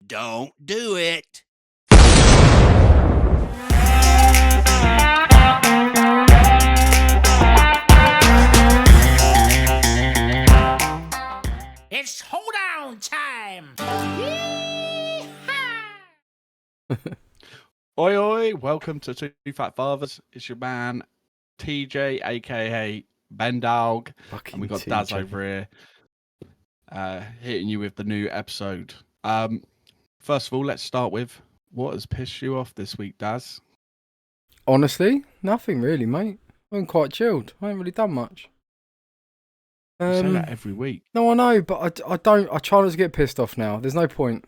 Don't do it. It's hoedown time. Oi, oi, welcome to Two Fat Fathers. It's your man, TJ, aka Ben Dog. And we got TJ. Daz over here hitting you with the new episode. First of all, let's start with what has pissed you off this week, Daz? Honestly, nothing really, mate. I've been quite chilled. I ain't really done much. You say that every week. No, I know, but I don't. I try not to get pissed off now. There's no point.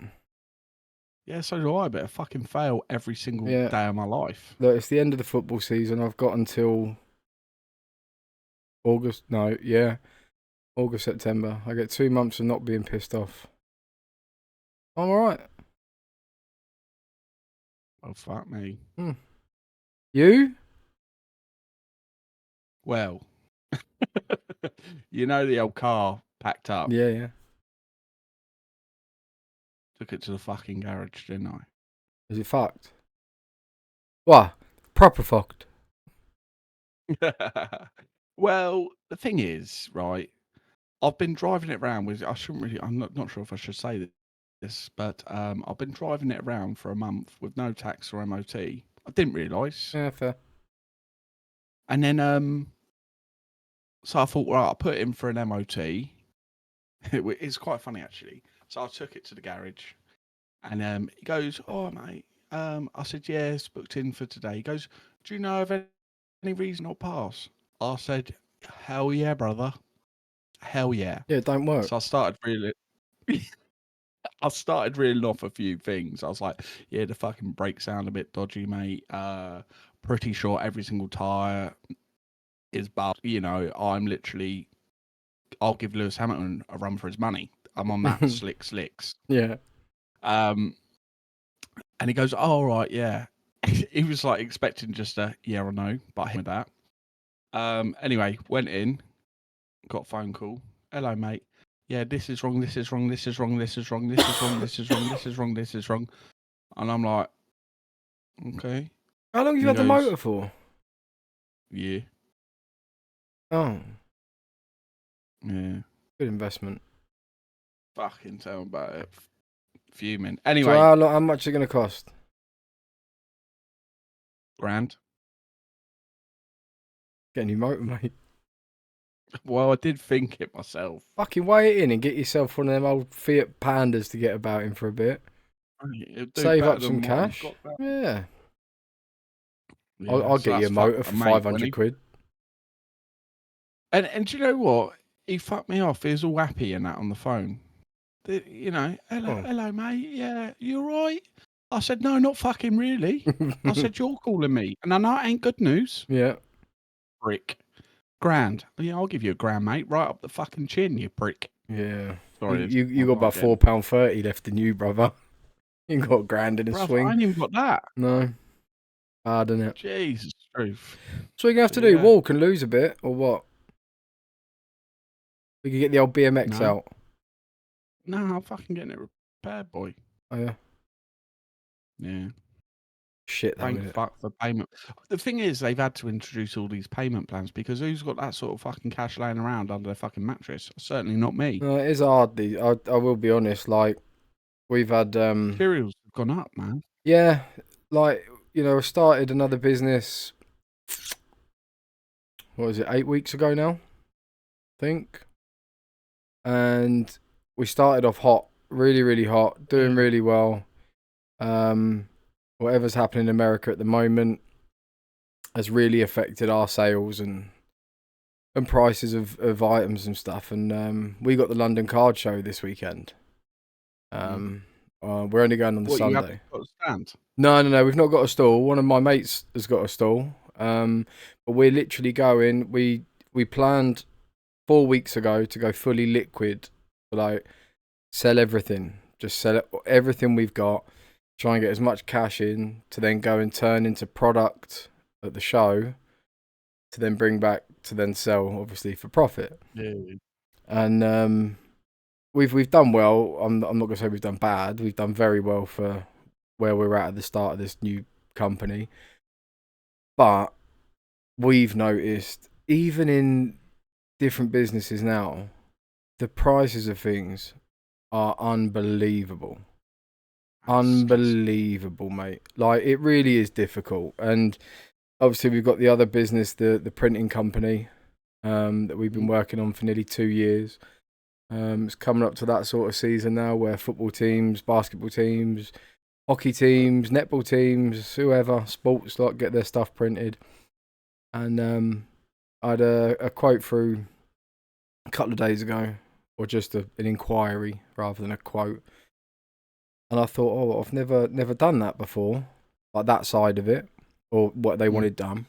Yeah, so do I, but I fucking fail every single day of my life. Look, it's the end of the football season. I've got until August, September. I get 2 months of not being pissed off. I'm alright. Oh, fuck me. You? Well, you know the old car packed up. Yeah. Took it to the fucking garage, didn't I? Is it fucked? What? Proper fucked. Well, the thing is, right, I've been driving it around with, I'm not sure if I should say this, but I've been driving it around for a month with no tax or MOT. I didn't realise. Yeah, fair. And then, so I thought, right, I'll put it in for an MOT. It's quite funny, actually. So I took it to the garage, and he goes, "Oh, mate." I said, "Yeah, it's booked in for today." He goes, "Do you know of any reason I'll pass?" I said, "Hell yeah, brother. Hell yeah." Yeah, it don't work. So I started reeling off a few things. I was like, "Yeah, the fucking brakes sound a bit dodgy, mate. Pretty sure every single tire is bad. You know, I'll give Lewis Hamilton a run for his money. I'm on that slicks." Yeah. And he goes, "Oh, all right, yeah." He was like expecting just a yeah or no, but him with that. Anyway, went in, got a phone call. "Hello, mate. Yeah, this is wrong, this is wrong, this is wrong, this is wrong, this is wrong, this is wrong, this is wrong, this is wrong." And I'm like, "Okay." How long have you had the motor for? Yeah. Oh. Yeah. Good investment. Fucking tell me about it. Fuming. Anyway. So how much is it going to cost? £1,000. Get a new motor, mate. Well, I did think it myself. Fucking weigh it in and get yourself one of them old Fiat Pandas to get about in for a bit. Save up some cash. Yeah. I'll get you a motor for 500 quid. And do you know what? He fucked me off. He was all happy and that on the phone. You know, hello, mate. Yeah, you all right? I said, "No, not fucking really." I said, "You're calling me. And I know it ain't good news." Yeah. Prick. £1,000. Yeah, I'll give you £1,000, mate. Right up the fucking chin, you prick. Yeah. Sorry. You got about £4.30 left in you, brother. You got £1,000 in a swing. I ain't even got that. No. Hard, innit? Jesus, truth. So what are you going to have to do? Walk and lose a bit, or what? We could get the old BMX out. No, I'm fucking getting it repaired, boy. Oh, yeah? Yeah. Shit, thank fuck for payment. The thing is, they've had to introduce all these payment plans because who's got that sort of fucking cash laying around under their fucking mattress? Certainly not me. No, it is hard. I will be honest. Like, we've had materials have gone up, man. Yeah, like, you know, I started another business. What was it? 8 weeks ago now, I think. And we started off hot, really, really hot, doing really well. Whatever's happening in America at the moment has really affected our sales and prices of items and stuff. And we got the London Card Show this weekend. We're only going on the Sunday. You got a stand? No, we've not got a stall. One of my mates has got a stall. But we're literally going. We planned 4 weeks ago to go fully liquid, like sell everything, just sell everything we've got. Try and get as much cash in to then go and turn into product at the show to then bring back to then sell, obviously, for profit. Yeah. And we've done well. I'm not gonna say we've done bad. We've done very well for where we're at the start of this new company. But we've noticed, even in different businesses now, the prices of things are unbelievable. Unbelievable, mate. Like, it really is difficult. And obviously we've got the other business, the printing company, that we've been working on for nearly 2 years. It's coming up to that sort of season now where football teams, basketball teams, hockey teams, netball teams, whoever, sports, like, get their stuff printed. And I had a quote through a couple of days ago, or just an inquiry rather than a quote. And I thought, oh, I've never done that before, like that side of it, or what they wanted done.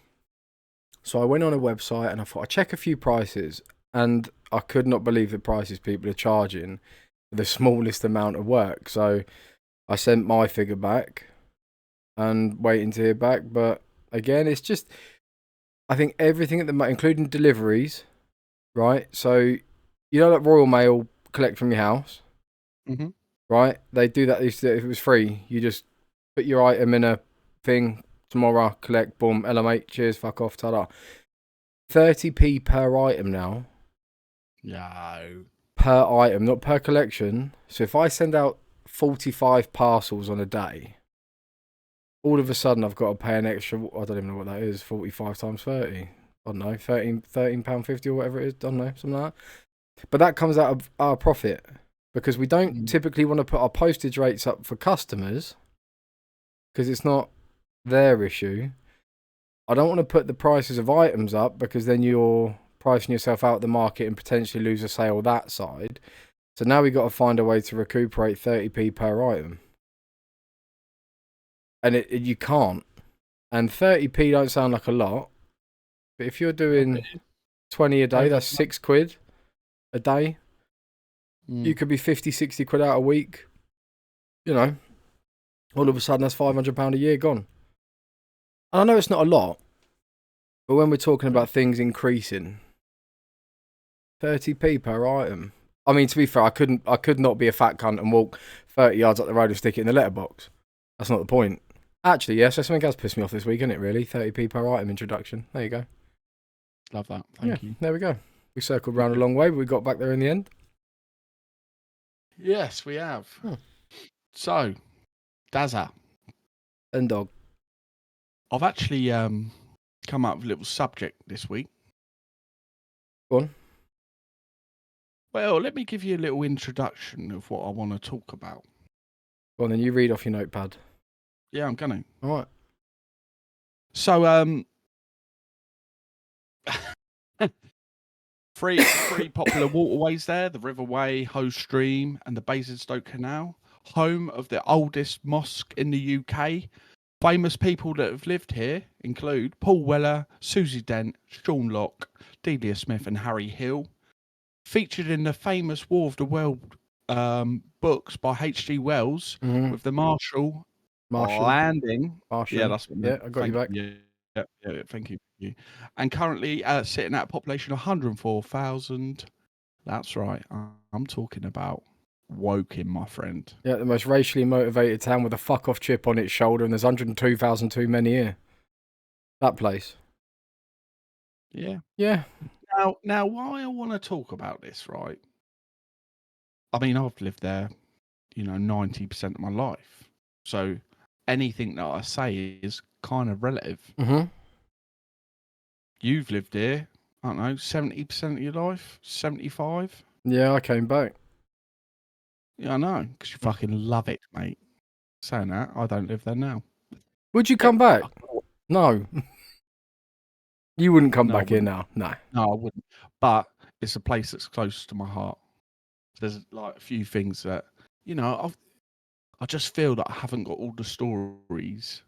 So I went on a website and I thought I'd check a few prices, and I could not believe the prices people are charging for the smallest amount of work. So I sent my figure back and waiting to hear back. But again, it's just, I think everything at the moment, including deliveries, right? So, you know, like Royal Mail collect from your house, right? They do that. If it was free, you just put your item in a thing, tomorrow, collect, boom, hello mate, cheers, fuck off, ta-da. 30p per item now. No. Per item, not per collection. So if I send out 45 parcels on a day, all of a sudden I've got to pay an extra, I don't even know what that is, 45 times 30. I don't know, £13.50 or whatever it is, I don't know, something like that. But that comes out of our profit, because we don't typically want to put our postage rates up for customers, because it's not their issue. I don't want to put the prices of items up, because then you're pricing yourself out of the market and potentially lose a sale that side. So now we've got to find a way to recuperate 30p per item. And you can't. And 30p don't sound like a lot, but if you're doing 20 a day, that's £6 a day. You could be 50, 60 quid out a week. You know, all of a sudden that's £500 a year gone. And I know it's not a lot, but when we're talking about things increasing, 30p per item. I mean, to be fair, I could not be a fat cunt and walk 30 yards up the road and stick it in the letterbox. That's not the point. Actually, yes, that's something else pissed me off this week, isn't it, really? 30p per item introduction. There you go. Love that. Thank you. There we go. We circled round a long way, but we got back there in the end. Yes, we have. So, Dazza. And dog. I've actually come up with a little subject this week. Go on. Well, let me give you a little introduction of what I want to talk about. Go on, then you read off your notepad. Yeah, I'm going to. All right. So, three popular waterways there: the Riverway, Hoe Stream, and the Basingstoke Canal. Home of the oldest mosque in the UK. Famous people that have lived here include Paul Weller, Susie Dent, Sean Locke, Delia Smith, and Harry Hill. Featured in the famous War of the World books by H.G. Wells, with the Marshall landing. Marshall. Yeah, that's what I got you back. Yeah, thank you. And currently sitting at a population of 104,000. That's right. I'm talking about Woking, my friend. Yeah, the most racially motivated town with a fuck off chip on its shoulder, and there's 102,000 too many here. That place. Yeah. Yeah. Now, why I want to talk about this, right? I mean, I've lived there, 90% of my life. So anything that I say is kind of relative. You've lived here, I don't know, 70% of your life, 75. Yeah, I came back. Yeah, I know, because you fucking love it, mate. Saying that, I don't live there now. Would you come back? No. You wouldn't come back here now. No. No, I wouldn't. But it's a place that's close to my heart. There's like a few things that, I just feel that I haven't got all the stories.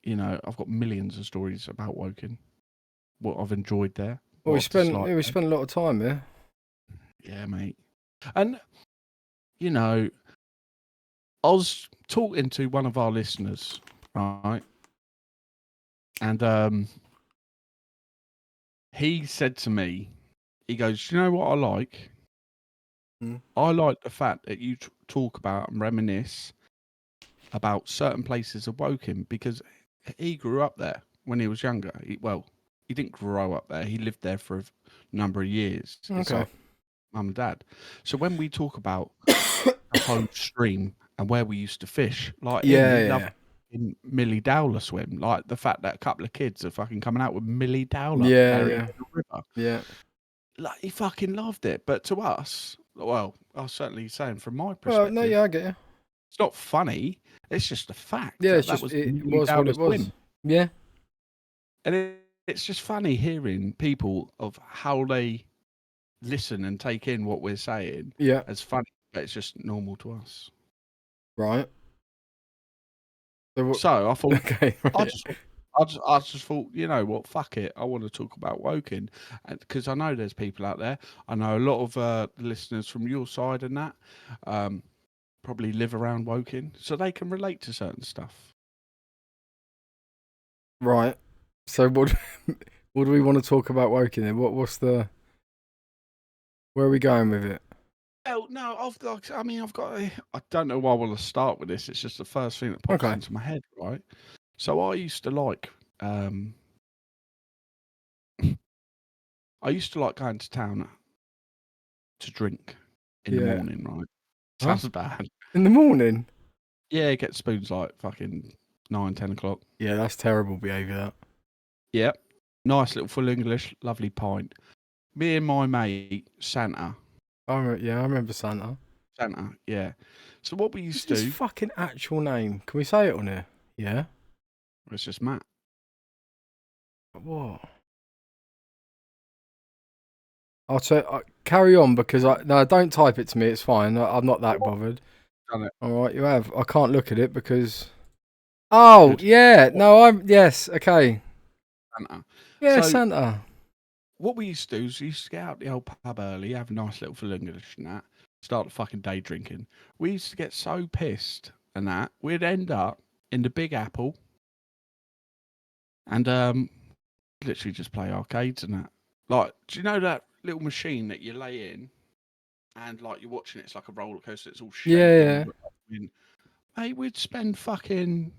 I've got millions of stories about Woking. What I've enjoyed there. Well, we spent a lot of time there. Yeah, mate. And I was talking to one of our listeners, right? And he said to me, he goes, "Do you know what I like? I like the fact that you talk about and reminisce about certain places of Woking because he grew up there when he was younger. He didn't grow up there. He lived there for a number of years. It's Okay. like mum and dad. So when we talk about the home stream and where we used to fish, like him, he loved in Millie Dowler swim. Like the fact that a couple of kids are fucking coming out with Millie Dowler buried in the river. Yeah. Like he fucking loved it. But to us, well, I was certainly saying from my Well, perspective, no, yeah, I get you. it's not funny. It's just a fact. Yeah, it's that just was it Millie was what it Dowler's was. swim. Yeah. And it's just funny hearing people of how they listen and take in what we're saying. Yeah. As funny, but it's just normal to us. Right. So I thought, okay. Right. I just thought, you know what? Fuck it. I want to talk about Woking, because I know there's people out there. I know a lot of the listeners from your side and that probably live around Woking, so they can relate to certain stuff. Right. So what do we want to talk about Woking then? What's the where are we going with it? Well, no, I've got. I don't know why I want to start with this. It's just the first thing that pops into my head, right? So I used to like. I used to like going to town to drink in the morning, right? Sounds bad. In the morning? Yeah, get spoons like fucking 9, 10 o'clock. Yeah, that's terrible behaviour. That. Yep. Nice little full English, lovely pint. Me and my mate Santa. I remember Santa. Santa, yeah. So what we used What's to do? his fucking actual name? Can we say it on here? Yeah. It's just Matt. What? I'll carry on because don't type it to me. It's fine. I'm not that bothered. Done it. All right, you have. I can't look at it because. Oh Good. yeah, no, yes, okay. Santa. Yeah, So, Santa. What we used to do is we used to get out the old pub early, have a nice little full English and that, start the fucking day drinking. We used to get so pissed and that we'd end up in the Big Apple and literally just play arcades and that. Like, do you know that little machine that you lay in and like you're watching it's like a roller coaster, it's all shaking. Yeah. Mate, we'd spend fucking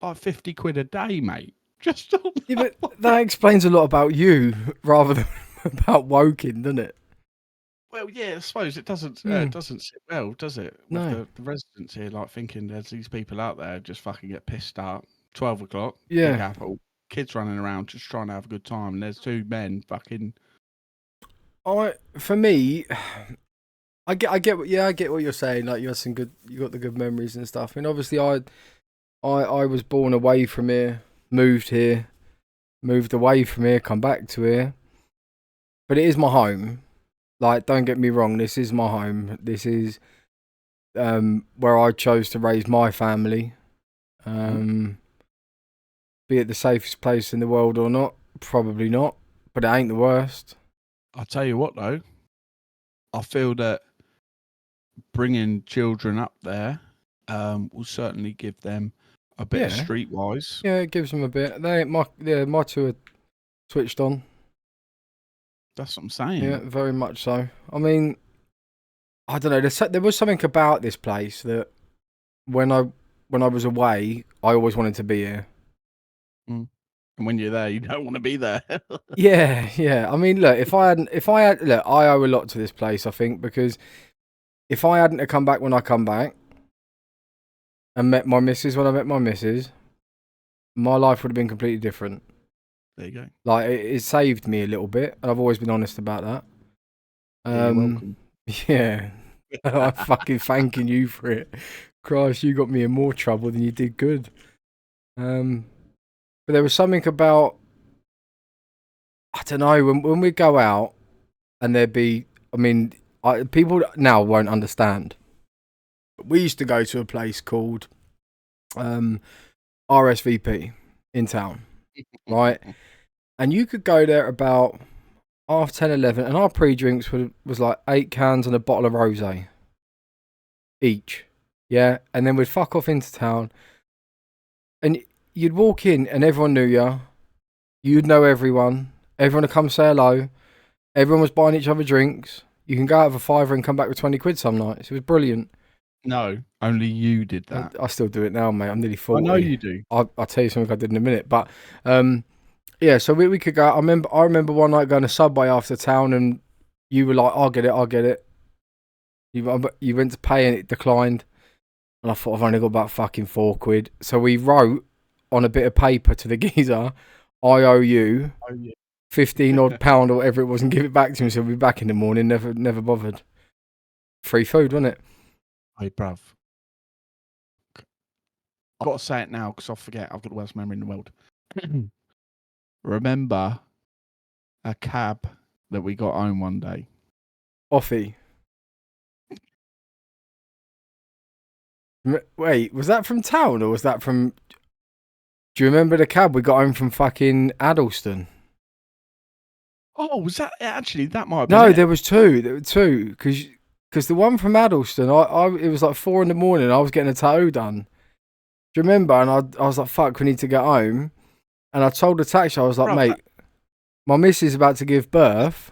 like 50 quid a day, mate. Just on but that explains a lot about you rather than about Woking, doesn't it? Well, yeah, I suppose it doesn't sit well, does it? With No. the residents here, like thinking there's these people out there just fucking get pissed up. 12 o'clock, Yeah. Big Apple, kids running around just trying to have a good time, and there's two men fucking. For me, I get what you're saying. Like you got the good memories and stuff. I mean, obviously, I was born away from here, moved away from here, come back to here, but it is my home. Like, don't get me wrong, this is my home. This is where I chose to raise my family. Be it the safest place in the world or not, probably not, but it ain't the worst. I'll tell you what, though, I feel that bringing children up there will certainly give them a bit of streetwise. Yeah, it gives them a bit. My two are switched on. That's what I'm saying. Yeah, very much so. I mean, I don't know. There was something about this place that when I was away, I always wanted to be here. And when you're there, you don't want to be there. Yeah. I mean, look, I owe a lot to this place. I think because if I hadn't have come back when I come back and met my missus when I met my missus, my life would have been completely different. There you go. Like it saved me a little bit, and I've always been honest about that. You're welcome. Yeah, I'm fucking thanking you for it. Christ, you got me in more trouble than you did good. But there was something about, I don't know, when we go out and there'd be, I mean, people now won't understand. But we used to go to a place called RSVP in town, right? And you could go there about 10:30, 11, and our pre-drinks was like 8 cans and a bottle of rosé each. Yeah, and then we'd fuck off into town, and you'd walk in, and everyone knew you. You'd know everyone. Everyone would come say hello. Everyone was buying each other drinks. You can go out of a fiver and come back with 20 quid some nights. It was brilliant. No, only you did that. I still do it now, mate. I'm nearly 40. I know you do. I'll tell you something I did in a minute. But yeah, so we could go. I remember one night going to Subway after town, and you were like, I'll get it. You went to pay and it declined. And I thought, I've only got about fucking 4 quid. So we wrote on a bit of paper to the geezer, I owe you 15 odd pound or whatever it was, and give it back to him. So we'll be back in the morning. Never bothered. Free food, wasn't it? Hey, bruv. I've got to say it now because I forget. I've got the worst memory in the world. Remember a cab that we got home one day? Offie. Wait, was that from town or was that from... Do you remember the cab we got home from fucking Addleston? Oh, was that actually? That might have been No, it. there was two. There were two. Because the one from Addleston, it was like 4 a.m. I was getting a tattoo done. Do you remember? And I was like, fuck, we need to get home. And I told the taxi, I was like, mate, my missus is about to give birth.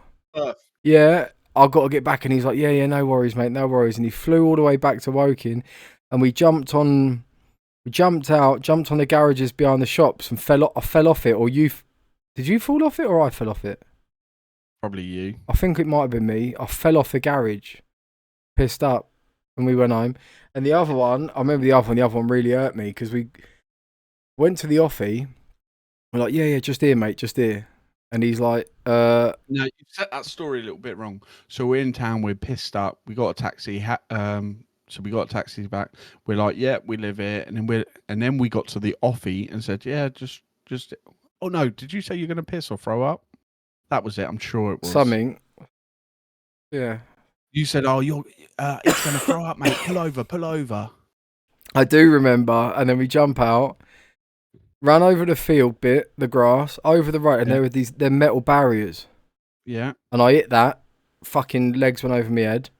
Yeah, I've got to get back. And he's like, yeah, no worries, mate, no worries. And he flew all the way back to Woking. And we jumped out, jumped on the garages behind the shops and I fell off it. Or did you fall off it or I fell off it? Probably you. I think it might have been me. I fell off the garage, pissed up, and we went home. And the other one, I remember the other one really hurt me because we went to the offie. We're like, yeah, just here, mate, just here. And he's like, No, you set that story a little bit wrong. So we're in town, we're pissed up, we got a taxi. So we got a taxi back. We're like, yeah, we live here. And then we got to the offie and said, yeah, just. Oh no, did you say you're gonna piss or throw up? That was it. I'm sure it was something. Yeah. You said, oh, it's gonna throw up, mate. Pull over. I do remember. And then we jump out, ran over the field bit, the grass, over the road, and there were they're metal barriers. Yeah. And I hit that. Fucking legs went over my head.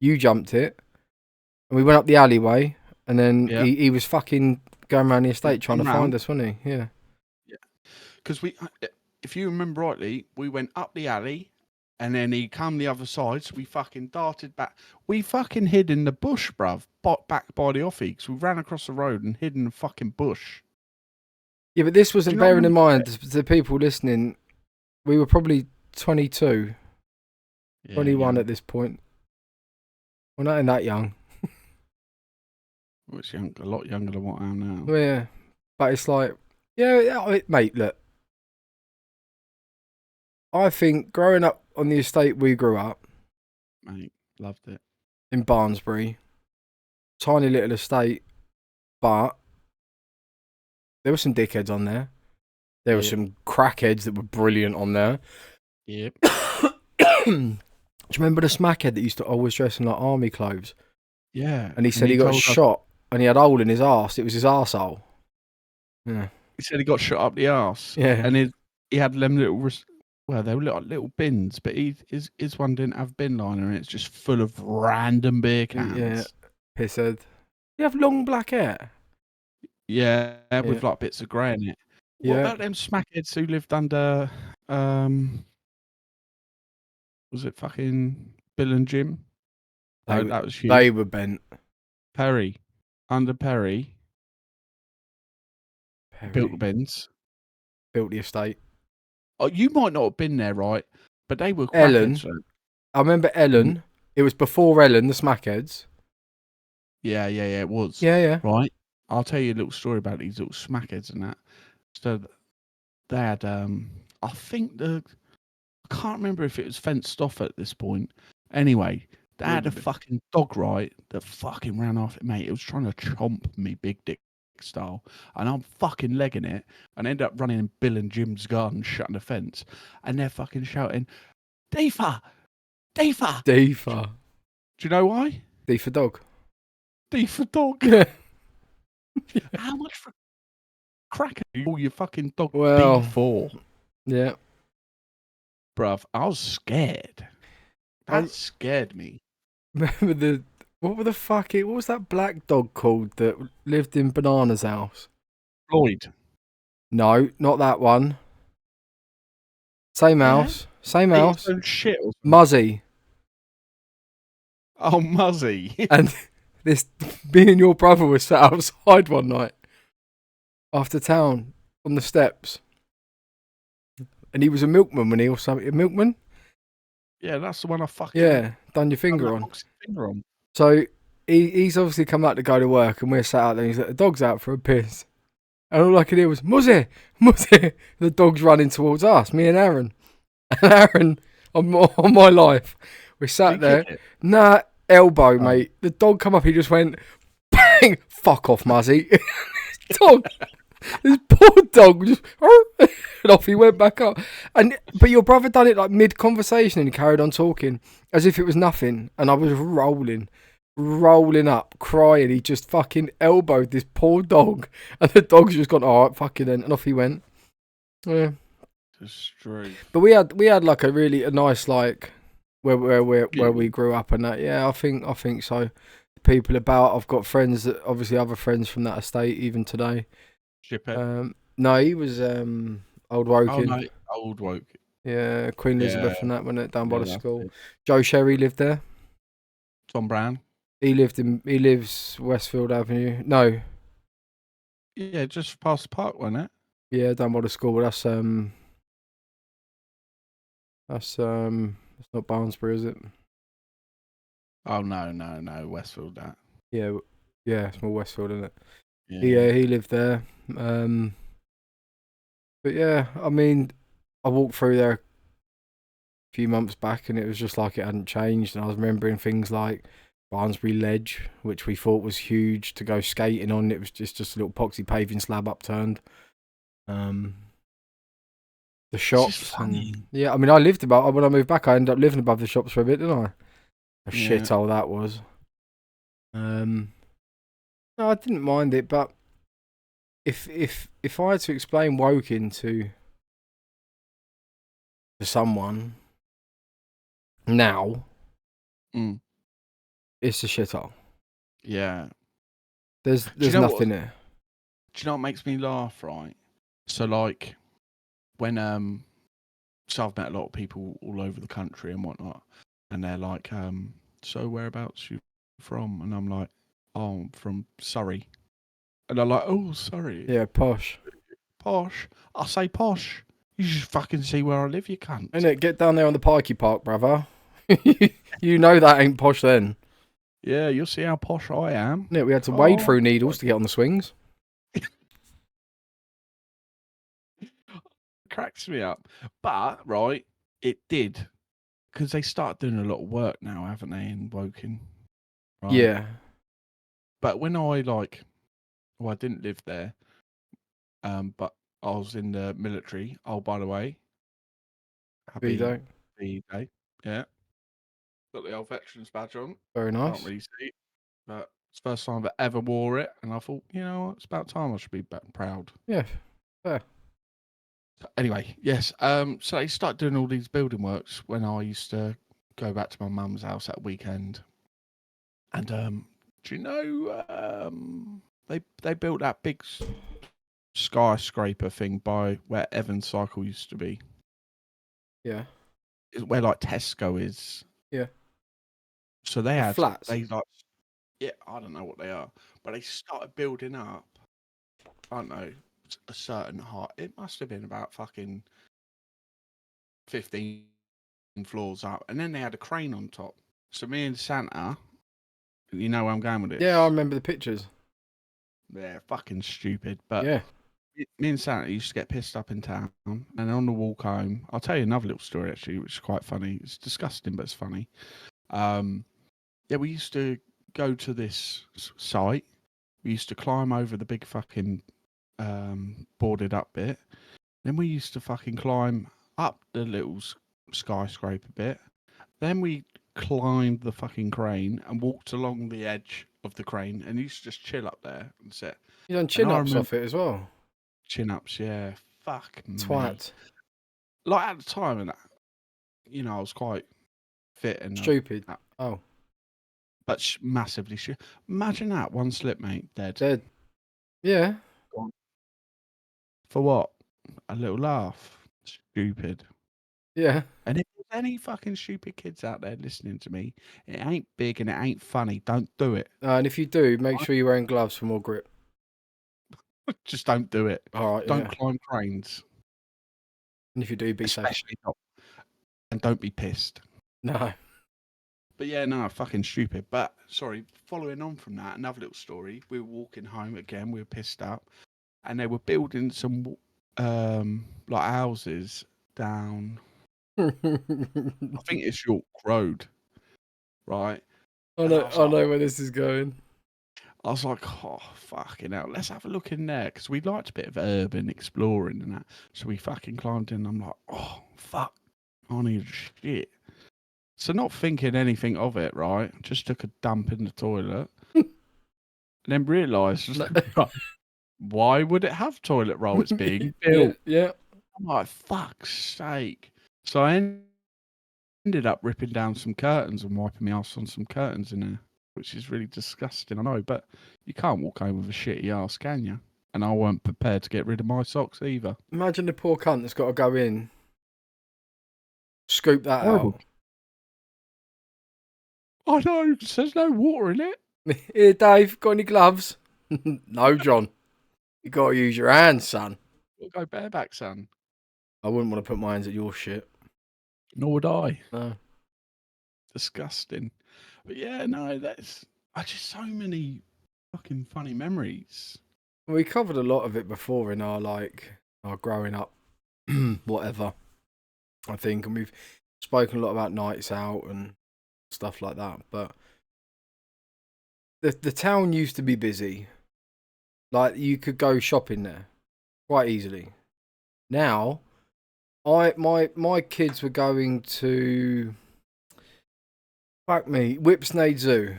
You jumped it. And we went up the alleyway. And then he was fucking going around the estate trying to find us, wasn't he? Yeah. Yeah. Because if you remember rightly, we went up the alley. And then he come the other side, so we fucking darted back. We fucking hid in the bush, bruv, back by the offie, because we ran across the road and hid in the fucking bush. Yeah, but this wasn't bearing in mind, the people listening, we were probably 22, 21 at this point. We're not that young. Well, it's a lot younger than what I am now. Well, yeah, but it's like, mate, look. I think growing up on the estate we grew up, mate, loved it. In Barnsbury, tiny little estate, but there were some dickheads on there. There were some crackheads that were brilliant on there. Yep. Do you remember the smackhead that used to always dress in like army clothes? Yeah. And he said he got shot and he had a hole in his arse. It was his arsehole. Yeah. He said he got shot up the arse. Yeah. And he had them little... Well, they were little bins, but his one didn't have bin liner, and it's just full of random beer cans. Yeah, pisshead. You have long black hair. Yeah, with like bits of grey in it. What about them smackheads who lived under? Was it fucking Bill and Jim? That was you. They were bent. Perry, under Perry. Built the bins. Built the estate. Oh, you might not have been there, right? But they were Ellen. crackheads. I remember Ellen. It was before Ellen, the smackheads. Yeah, it was. Yeah. Right? I'll tell you a little story about these little smackheads and that. So they had, I think I can't remember if it was fenced off at this point. Anyway, they had a fucking dog, right, that fucking ran off it, mate. It was trying to chomp me big dick style, and I'm fucking legging it, and end up running in Bill and Jim's garden, shutting the fence, and they're fucking shouting, "Deefa! Deefa!" Deefa. Do you know why? D for dog. D for dog. How much for cracker do you call your fucking dog D for? Yeah. Bruv, I was scared. That scared me. Remember what was that black dog called that lived in Banana's house? Floyd. No, not that one. Same house. Same house. Shit. Muzzy. Oh, Muzzy. And me and your brother were sat outside one night after town on the steps. And he was a milkman when he also a milkman. Yeah, that's the one I fucking Yeah, done your done finger that on. boxing finger on. So he's obviously come out to go to work, and we're sat out there. And he's like, the dog's out for a piss, and all I could hear was Muzzy, Muzzy. The dog's running towards us, me and Aaron. And Aaron, on my life, we sat Did you there. kick it? Nah, elbow, Oh. mate. The dog come up. He just went bang. Fuck off, Muzzy. Dog. This poor dog just and off he went back up. But your brother done it like mid conversation and he carried on talking as if it was nothing. And I was rolling up, crying. He just fucking elbowed this poor dog, and the dog's just gone, all right, fuck you then, and off he went. Yeah. It's true. But we had like a nice like where we grew up and that. Yeah, I think so. People about. I've got friends that obviously other friends from that estate even today. Shiphead. No, he was Old Woking. Oh, no, Old Woke. Yeah, Queen Elizabeth Yeah. and that, wasn't it? Down by the Yeah, that's school. it. Joe Sherry lived there. Tom Brown. He lives Westfield Avenue. No, Yeah, just past the park, wasn't it? yeah, down by the school. But that's not Barnsbury, is it? Oh, no, Westfield, that. Yeah, it's more Westfield, isn't it? Yeah. Yeah, he lived there. But yeah, I mean, I walked through there a few months back, and it was just like it hadn't changed. And I was remembering things like Barnsbury Ledge, which we thought was huge to go skating on. It was just a little poxy paving slab upturned. The shops and yeah, I mean, when I moved back, I ended up living above the shops for a bit, didn't I? A shithole that was. No, I didn't mind it, but if I had to explain Woking to someone now, it's a shithole. Yeah. There's nothing there. Do you know what makes me laugh, right? So like when so I've met a lot of people all over the country and whatnot, and they're like, so whereabouts you from? And I'm like, oh, I'm from Surrey. And they're like, oh, Surrey. Yeah, posh. Posh. I say posh. You should fucking see where I live, you cunt. Innit? Get down there on the Pikey Park, brother. You know that ain't posh then. Yeah, you'll see how posh I am. Innit? We had to wade through needles to get on the swings. Cracks me up. But, right, it did. Because they started doing a lot of work now, haven't they, in Woking? Right? Yeah. But when I I didn't live there, but I was in the military. Oh, by the way, happy V-Day. V-Day. Yeah, got the old veterans badge on. Very nice. Can't really see, but it's the first time I ever wore it, and I thought, you know what, it's about time I should be proud. Yeah, fair. So anyway, yes. So they started doing all these building works when I used to go back to my mum's house at weekend, and do you know they built that big skyscraper thing by where Evans Cycle used to be. Yeah. It's where like Tesco is. Yeah. So they had flats. I don't know what they are, but they started building up. I don't know, a certain height. It must have been about fucking 15 floors up, and then they had a crane on top. So me and Santa, you know where I'm going with this? Yeah, I remember the pictures. They're fucking stupid, but yeah. Me and Santa used to get pissed up in town, and on the walk home, I'll tell you another little story actually, which is quite funny. It's disgusting, but it's funny. Yeah, we used to go to this site. We used to climb over the big fucking boarded up bit. Then we used to fucking climb up the little skyscraper bit. Then we climbed the fucking crane and walked along the edge of the crane, and used to just chill up there and sit. You done chin-ups off it as well? Chin-ups, yeah. Fuck me. Twat. Like at the time, and you know, I was quite fit and stupid. But massively shit. Imagine that, one slip, mate, Dead. Yeah. Gone. For what? A little laugh. Stupid. Yeah. And any fucking stupid kids out there listening to me, it ain't big and it ain't funny. Don't do it. And if you do, make sure you're wearing gloves for more grip. Just don't do it. All right, Don't yeah. climb cranes, And if you do, be safe. especially not. And don't be pissed. No. But yeah, no, fucking stupid. But sorry, following on from that, another little story. We were walking home again. We were pissed up, and they were building some like houses down. I think it's York Road, right? I And know, was I like- know where this is going. I was like, oh fucking hell, let's have a look in there because we liked a bit of urban exploring and that. So we fucking climbed in. I'm like, oh fuck, I need shit. So not thinking anything of it, right? Just took a dump in the toilet. And then realised, why would it have toilet roll? It's being built. Yeah. I'm like, fuck's sake. So I ended up ripping down some curtains and wiping my ass on some curtains in there, which is really disgusting, I know, but you can't walk home with a shitty ass, can you? And I weren't prepared to get rid of my socks either. Imagine the poor cunt that's got to go in, scoop that Horrible. out. I know, there's no water in it. Here, Dave, got any gloves? No, John. You got to use your hands, son. We'll go bareback, son. I wouldn't want to put my hands at your shit. Nor would I. No. Disgusting. But yeah, no, that's just so many fucking funny memories. We covered a lot of it before in our growing up, whatever. I think, and we've spoken a lot about nights out and stuff like that. But the town used to be busy. Like you could go shopping there quite easily. Now, my kids were going to Whipsnade Zoo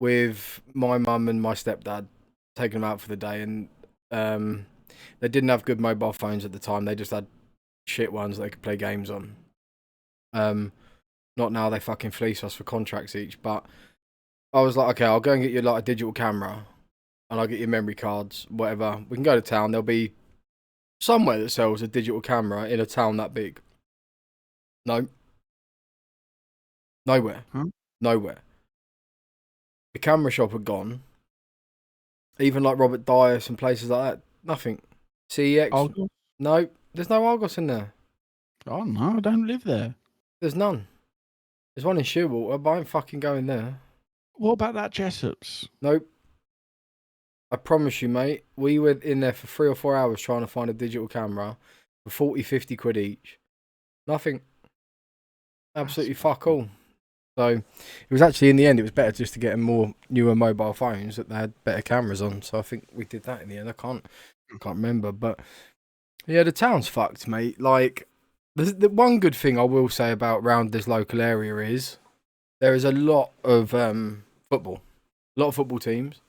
with my mum and my stepdad, taking them out for the day, and they didn't have good mobile phones at the time. They just had shit ones they could play games on. Not now, they fucking fleece us for contracts each. But I was like, okay, I'll go and get you like a digital camera, and I'll get you memory cards, whatever. We can go to town. There'll be somewhere that sells a digital camera in a town that big. No. Nowhere. Huh? Nowhere. The camera shop had gone. Even like Robert Dias and places like that. Nothing. CEX. Argos? No. There's no Argos in there. Oh no, I don't live there. There's none. There's one in Shearwater, but I ain't fucking going there. What about that Jessop's? Nope. I promise you, mate. We were in there for 3 or 4 hours trying to find a digital camera for 40, 50 quid each. Nothing. Absolutely fuck all. So it was actually, in the end, it was better just to get more newer mobile phones that they had better cameras on. So I think we did that in the end. I can't remember, but yeah, the town's fucked, mate. Like the one good thing I will say about around this local area is there is a lot of football, a lot of football teams.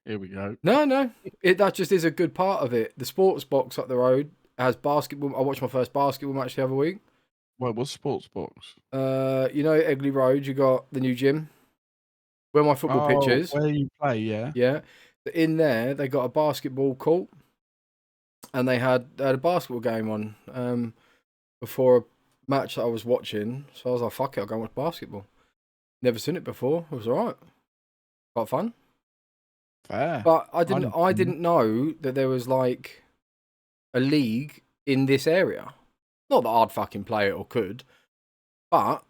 Here we go. No, that just is a good part of it. The sports box up the road has basketball. I watched my first basketball match the other week. Well, what's sports box? You know, Egley Road, you got the new gym where my football pitch is. Where you play, yeah. Yeah. In there, they got a basketball court, and they had a basketball game on before a match that I was watching. So I was like, fuck it, I'll go and watch basketball. Never seen it before. It was alright. Quite fun. Fair. But I didn't know that there was like a league in this area. Not that I'd fucking play it or could, but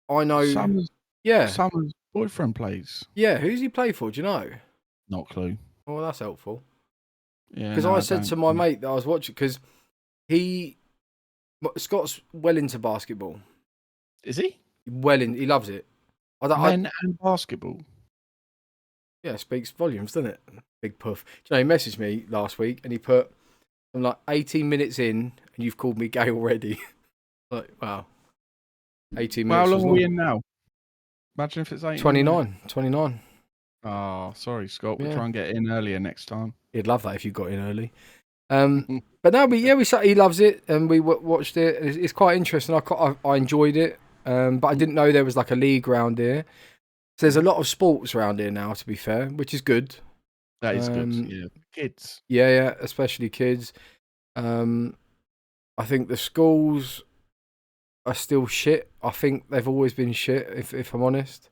I know. Summer's boyfriend plays. Yeah, who's he play for? Do you know? Not a clue. Oh, that's helpful. Yeah. Because I said to my mate that I was watching, because Scott's well into basketball. Is he? He loves it. Men and basketball. Yeah, speaks volumes, doesn't it? Big puff. Do you know, he messaged me last week and he put, I'm like 18 minutes in and you've called me gay already. Like, wow. 18 minutes. How long are we in now? Imagine if it's 18. 29. Oh, sorry, Scott. We'll Yeah. try and get in earlier next time. He'd love that if you got in early. But no, he loves it and we watched it. It's quite interesting. I enjoyed it. But I didn't know there was like a league around here. So there's a lot of sports around here now, to be fair, which is good. That is good. Yeah. Kids. Yeah, especially kids. I think the schools are still shit. I think they've always been shit. If I'm honest.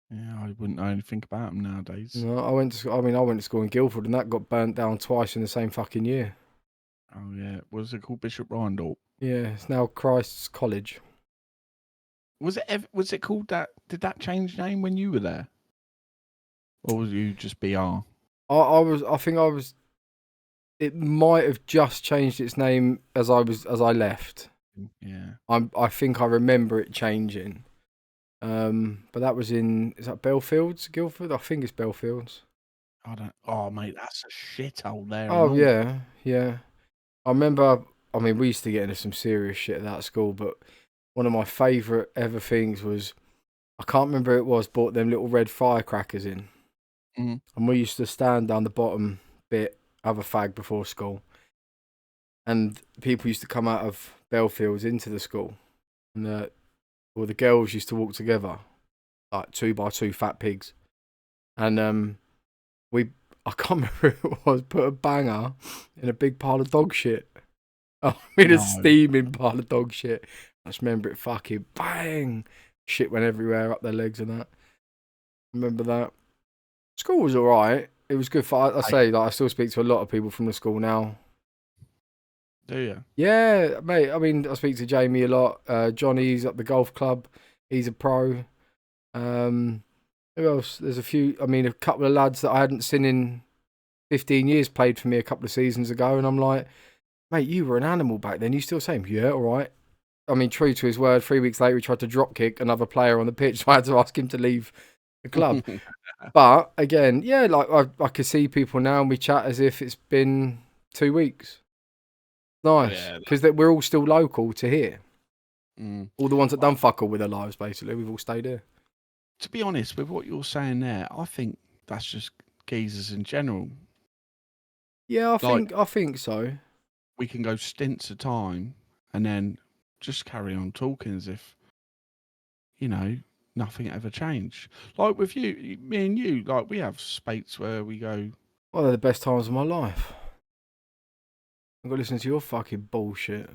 Yeah, I wouldn't know anything about them nowadays. No, I went to school in Guildford, and that got burnt down twice in the same fucking year. Oh yeah, was it called Bishop Rindle? Yeah, it's now Christ's College. Was it called that? Did that change name when you were there, or was you just BR? I think I was. It might have just changed its name as I left. Yeah. I think I remember it changing. But that was is that Belfields, Guildford? I think it's Belfields. I don't. Oh mate, that's a shithole there. Oh and all. yeah, yeah. I remember. I mean, we used to get into some serious shit at that school, but one of my favourite ever things was, I can't remember who it was, bought them little red firecrackers in, Mm. and we used to stand down the bottom bit, have a fag before school, and people used to come out of Belfields into the school, and the girls used to walk together, like 2x2 fat pigs, and I can't remember who it was, put a banger in a big pile of dog shit. I mean, a steaming pile of dog shit. I just remember it fucking bang. Shit went everywhere up their legs and that. Remember that. School was alright. It was good for, I still speak to a lot of people from the school now. Do you? Yeah, mate. I mean, I speak to Jamie a lot. Johnny's at the golf club. He's a pro. Who else? There's a couple of lads that I hadn't seen in 15 years played for me a couple of seasons ago, and I'm like, mate, you were an animal back then. You still saying, yeah, all right. I mean, true to his word, 3 weeks later, he tried to drop kick another player on the pitch, so I had to ask him to leave the club. But again, yeah, like I could see people now and we chat as if it's been 2 weeks. Nice, because we're all still local to here. All the ones that done fuck all with their lives, basically, we've all stayed here. To be honest, with what you're saying there, I think that's just geezers in general. Yeah, I think so. We can go stints of time and then just carry on talking as if, nothing ever changed. Like with you, me and you, like we have spates where we go. Well, they're the best times of my life. I've got to listen to your fucking bullshit.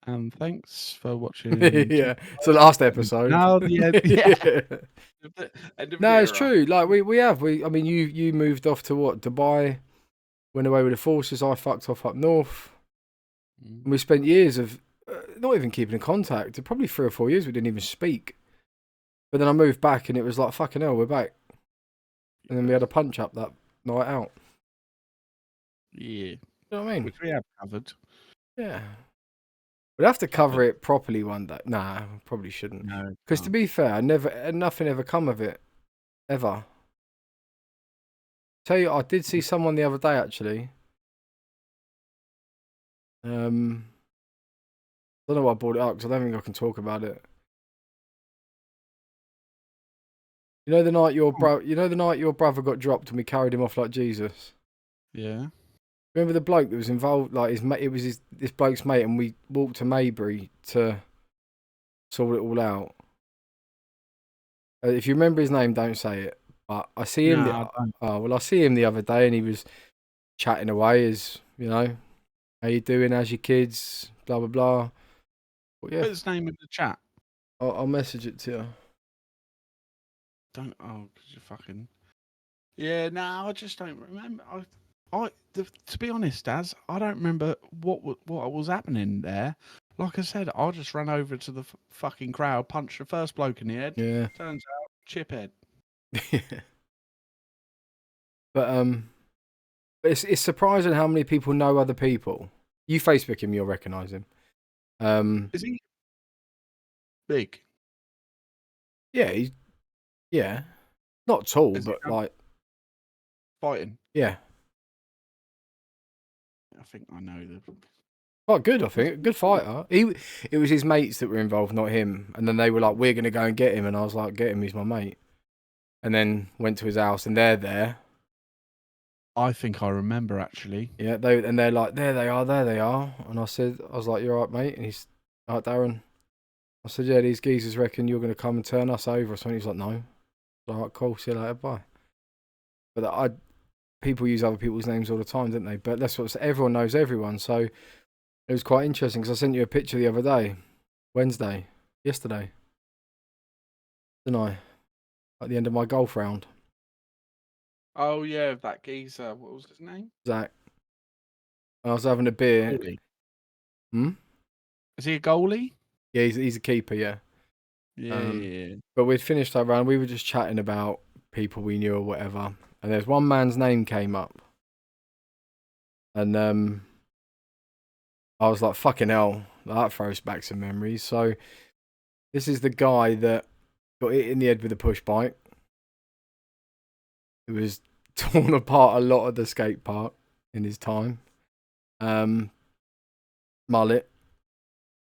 And thanks for watching. Yeah, it's the last episode. Now the end. Yeah. No, it's true. Like I mean, you moved off to what? Dubai. Went away with the forces. I fucked off up north. And we spent years of not even keeping in contact. Probably 3 or 4 years we didn't even speak. But then I moved back and it was like, fucking hell, we're back. And then we had a punch up that night out. Yeah. You know what I mean? Which we have covered. Yeah. We'd have to cover it properly one day. Nah, probably shouldn't. No. Because to be fair, nothing ever come of it. Ever. Tell you, I did see someone the other day actually. I don't know why I brought it up because I don't think I can talk about it. You know the night your brother got dropped and we carried him off like Jesus. Yeah. Remember the bloke that was involved? Like this bloke's mate, and we walked to Maybury to sort it all out. If you remember his name, don't say it. But I see him. I see him the other day, and he was chatting away. As you know, how you doing? How's your kids? Blah blah blah. But yeah, Put his name in the chat. I'll message it to you. Don't. Oh, because you're fucking. Yeah. No, I just don't remember. To be honest, Daz, I don't remember what was happening there. Like I said, I just ran over to the fucking crowd, punched the first bloke in the head. Yeah. Turns out, chip head. But it's surprising how many people know other people. You Facebook him, you'll recognise him. Is he big? Yeah, not tall, but like fighting. Yeah. I think I know the. Quite good, I think. Good fighter. It was his mates that were involved, not him. And then they were like, "We're gonna go and get him," and I was like, "Get him, he's my mate." And then went to his house, and they're there. I think I remember actually. Yeah, they're like, there they are. And I was like, "You're right, mate." And he's like, "Darren." I said, "Yeah, these geezers reckon you're gonna come and turn us over." So he's like, "No." I was like, "Cool, see you later, bye." But people use other people's names all the time, don't they? But that's what everyone knows everyone. So it was quite interesting because I sent you a picture the other day, yesterday, didn't I? At the end of my golf round. Oh yeah, that geezer. What was his name? Zach. I was having a beer. Goalie. Hmm? Is he a goalie? Yeah, he's a keeper, yeah. Yeah. But we'd finished our round. We were just chatting about people we knew or whatever. And there's one man's name came up. And I was like, fucking hell, that throws back some memories. So this is the guy that got hit in the head with a push bike. It was torn apart a lot of the skate park in his time. Mullet.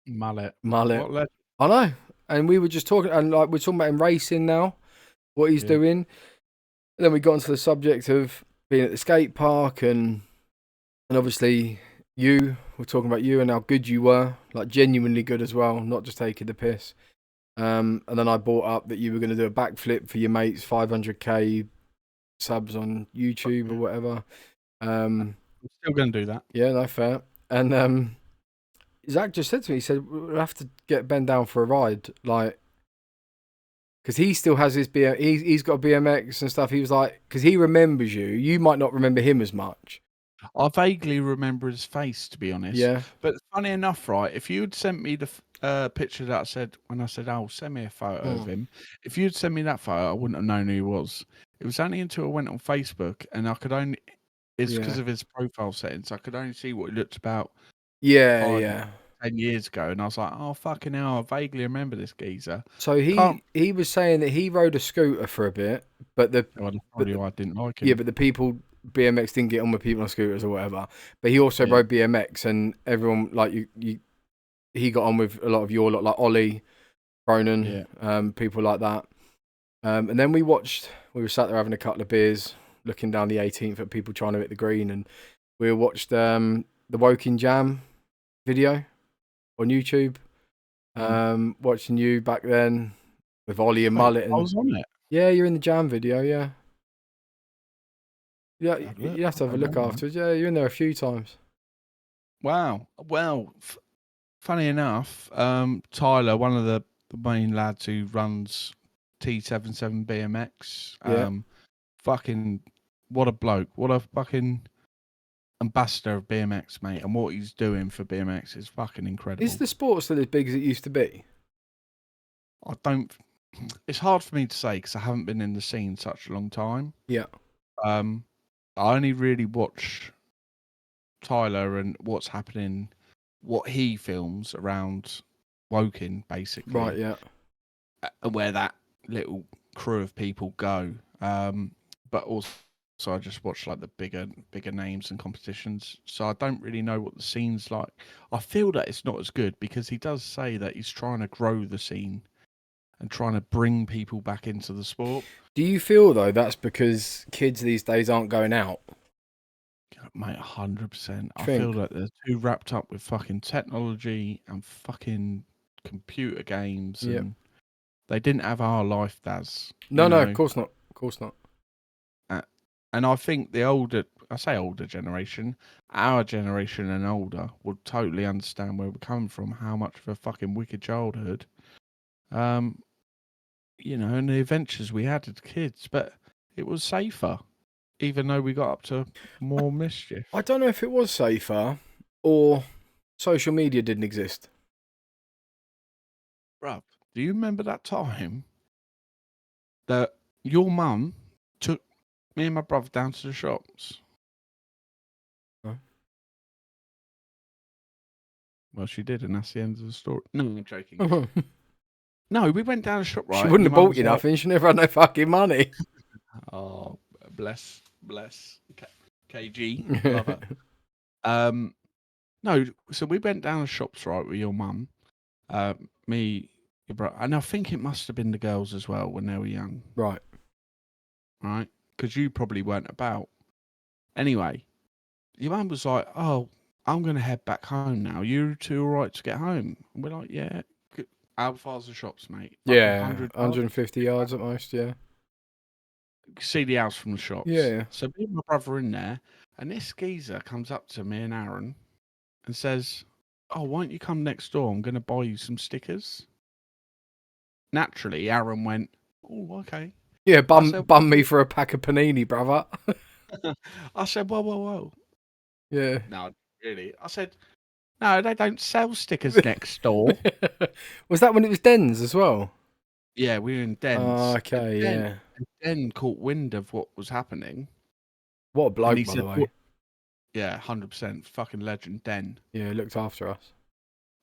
What le- I know. And we were just talking, and like we're talking about him racing now, what he's doing. And then we got into the subject of being at the skate park, and obviously you were talking about you and how good you were, like genuinely good as well, not just taking the piss. And then I brought up that you were going to do a backflip for your mates, 500k subs on YouTube or whatever. I'm still going to do that. Yeah, no, fair. And Zach just said to me, he said, we'll have to get Ben down for a ride, like, because he still has his he's got a BMX and stuff. He was like, because he remembers you. You might not remember him as much. I vaguely remember his face, to be honest. Yeah. But funny enough, right, if you'd sent me the picture that I said, when I said, oh, send me a photo of him, if you'd sent me that photo, I wouldn't have known who he was. It was only until I went on Facebook and I could only, it's because of his profile settings, I could only see what he looked about 10 years ago. And I was like, oh, fucking hell, I vaguely remember this geezer. So he was saying that he rode a scooter for a bit, but I didn't like him. Yeah, but the people BMX didn't get on with people on scooters or whatever. But he also rode BMX, and everyone like he got on with a lot of your lot, like Ollie, Cronin, people like that. And then we were sat there having a couple of beers, looking down the 18th at people trying to hit the green, and we watched the Woking Jam video on YouTube. Watching you back then with Ollie and Mullet. And, I was on it. Yeah, you're in the Jam video, yeah. Yeah, you have to have a look afterwards. Yeah, you're in there a few times. Wow. Well, funny enough, Tyler, one of the main lads who runs T77 BMX, fucking what a bloke. What a fucking ambassador of BMX, mate. And what he's doing for BMX is fucking incredible. Is the sport still as big as it used to be? It's hard for me to say because I haven't been in the scene such a long time. Yeah. I only really watch Tyler and what's happening, what he films around Woking, basically. Right, yeah. Where that little crew of people go. But also I just watch like the bigger names and competitions. So I don't really know what the scene's like. I feel that it's not as good because he does say that he's trying to grow the scene and trying to bring people back into the sport. Do you feel, though, that's because kids these days aren't going out? Mate, 100%. I feel like they're too wrapped up with fucking technology and fucking computer games. And they didn't have our life, Daz. No, of course not. Of course not. And I think the older generation, our generation and older, would totally understand where we're coming from, how much of a fucking wicked childhood. And the adventures we had as kids, but it was safer, even though we got up to more mischief. I don't know if it was safer or social media didn't exist. Bruv, do you remember that time that your mum took me and my brother down to the shops? No. Well, she did, and that's the end of the story. No, I'm joking. No, we went down a shop, right? She wouldn't have bought you nothing. She never had no fucking money. Oh, bless. KG. Love it. No, so we went down the shops, right, with your mum. Me, your brother. And I think it must have been the girls as well when they were young. Right. Right? Because you probably weren't about. Anyway, your mum was like, oh, I'm going to head back home now. You two all right to get home? And we're like, yeah. How far's the shops, mate? Yeah, 150 yards at most, yeah. see the house from the shops. Yeah. So me and my brother are in there, and this geezer comes up to me and Aaron and says, "Oh, why don't you come next door? I'm going to buy you some stickers." Naturally, Aaron went, "Oh, okay." Yeah, I said, bum me for a pack of panini, brother. I said, "Whoa, whoa, whoa." Yeah. No, really. I said, "No, they don't sell stickers next door." Was that when it was Dens as well? Yeah, we were in Oh, Dens. okay, yeah. And Den caught wind of what was happening. What a And bloke, he by said, the way. "What?" Yeah, 100%. Fucking legend, Den. Yeah, looked after us.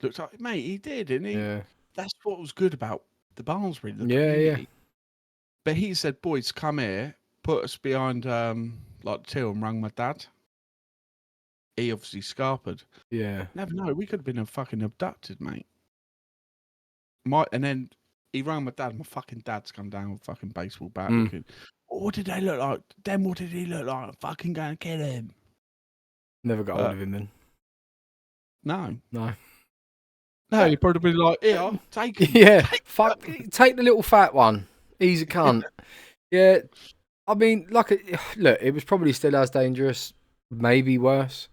Looks like, mate, he did. And Yeah. that's what was good about the Barnsley, the Yeah, community. yeah. But he said, "Boys, come here, put us behind like the till," and rang my dad. He obviously scarpered. Yeah. Never know, we could have been fucking abducted, mate. And then he rang my dad. My fucking dad's come down with a fucking baseball bat looking. What did they look like? Then what did he look like? I'm fucking going to kill him. Never got hold of him then. No. No, he'd probably be like, "Here, take him." Yeah, take the little fat one. He's a cunt. Yeah, I mean, look, it was probably still as dangerous, maybe worse,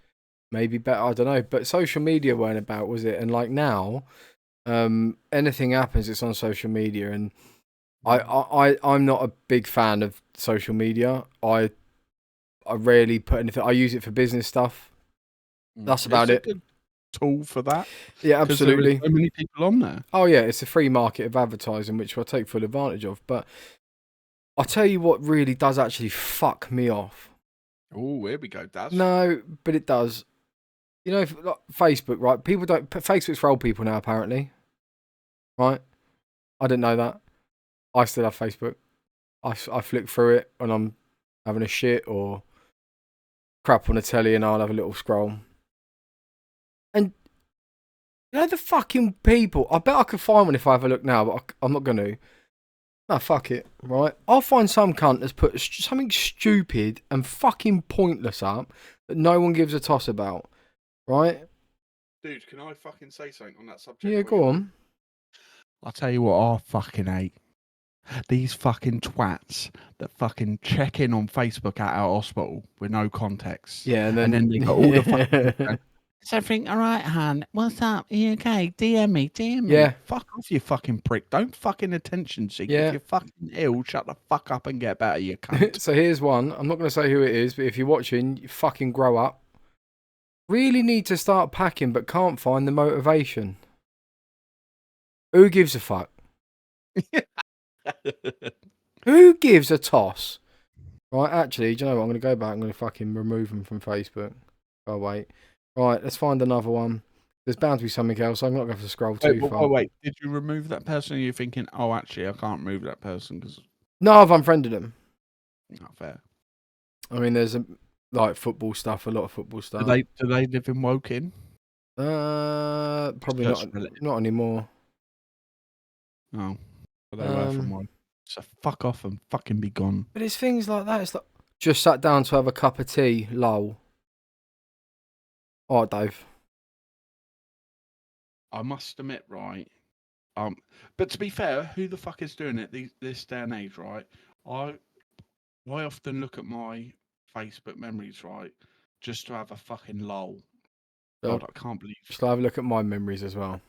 maybe better. I don't know. But social media weren't about, was it? And like now, anything happens, it's on social media, and I'm not a big fan of social media. I rarely put anything. I use it for business stuff. That's about It's it. a good tool for that. Yeah, 'Cause there absolutely. is so many people on there. Oh yeah, it's a free market of advertising, which I take full advantage of. But I'll tell you what really does actually fuck me off. Oh, here we go, Daz. No, but it does. You know, like Facebook, right? People don't. Facebook's for old people now, apparently. Right? I didn't know that. I still have Facebook. I flick through it when I'm having a shit or crap on the telly, and I'll have a little scroll. And you know the fucking people. I bet I could find one if I have a look now, but I'm not going to. No, fuck it, right? I'll find some cunt that's put something stupid and fucking pointless up that no one gives a toss about, right? Dude, can I fucking say something on that subject? Yeah, go on. I'll tell you what I fucking hate. These fucking twats that fucking check in on Facebook at our hospital with no context. Yeah, and And then then they got all the fucking... Is everything all right, Han? What's up? Are you okay? DM me. Yeah. Fuck off, you fucking prick. Don't fucking attention seek. Yeah. If you're fucking ill, shut the fuck up and get better, you cunt. So here's one. I'm not going to say who it is, but if you're watching, you fucking grow up. Really need to start packing, but can't find the motivation. Who gives a fuck? Who gives a toss? Right, actually, do you know what? I'm going to go back. I'm going to fucking remove them from Facebook. Oh, wait. Right, let's find another one. There's bound to be something else. I'm not going to scroll too far. Wait. Did you remove that person? Or are you thinking, oh, actually, I can't remove that person because... No, I've unfriended them. Not fair. I mean, there's like football stuff, a lot of football stuff. Do they live in Woking? Probably not anymore. Oh, but they were from Woking. So fuck off and fucking be gone. But it's things like that. It's like just sat down to have a cup of tea. Lol. All right, Dave. I must admit, right. But to be fair, who the fuck is doing it this day and age, right? I often look at my Facebook memories, right, just to have a fucking lol. God, I can't believe. Just have a look at my memories as well.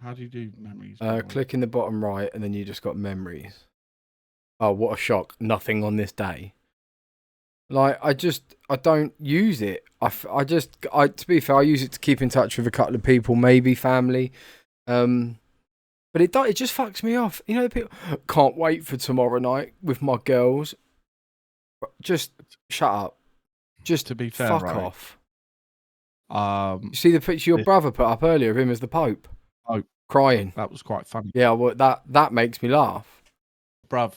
How do you do memories? Click in the bottom right, and then you just got memories. Oh, what a shock! Nothing on this day. Like I don't use it. To be fair, I use it to keep in touch with a couple of people, maybe family. But it just fucks me off. You know, people can't wait for tomorrow night with my girls. Just shut up. Just to be fair, fuck right, off. You see the picture your brother put up earlier of him as the Pope? Oh, crying. That was quite funny. Yeah, well, that makes me laugh. Bruv,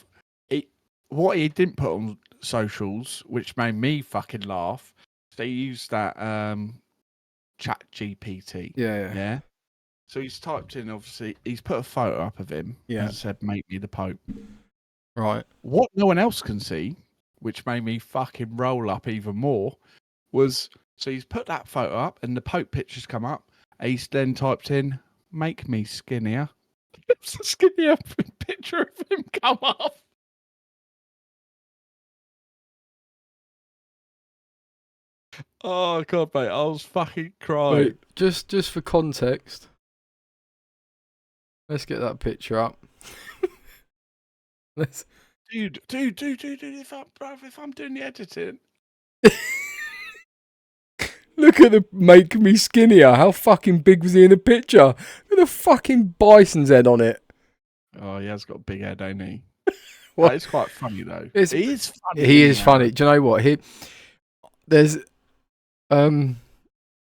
what he didn't put on socials, which made me fucking laugh, they used that chat GPT. Yeah. So he's typed in, obviously, he's put a photo up of him and said, "Make me the Pope." Right. What no one else can see, which made me fucking roll up even more, was so he's put that photo up and the Pope pictures come up. He's then typed in, "Make me skinnier." It's a skinnier picture of him come up. Oh god, mate, I was fucking crying. Wait, just for context, let's get that picture up. Let's. Dude, if I'm doing the editing. Look at the make me skinnier. How fucking big was he in the picture? Look at the fucking bison's head on it. Oh, he has got a big head, ain't he? What? That is quite funny though. It's- He is funny. He isn't is funny. Do you know what? There's some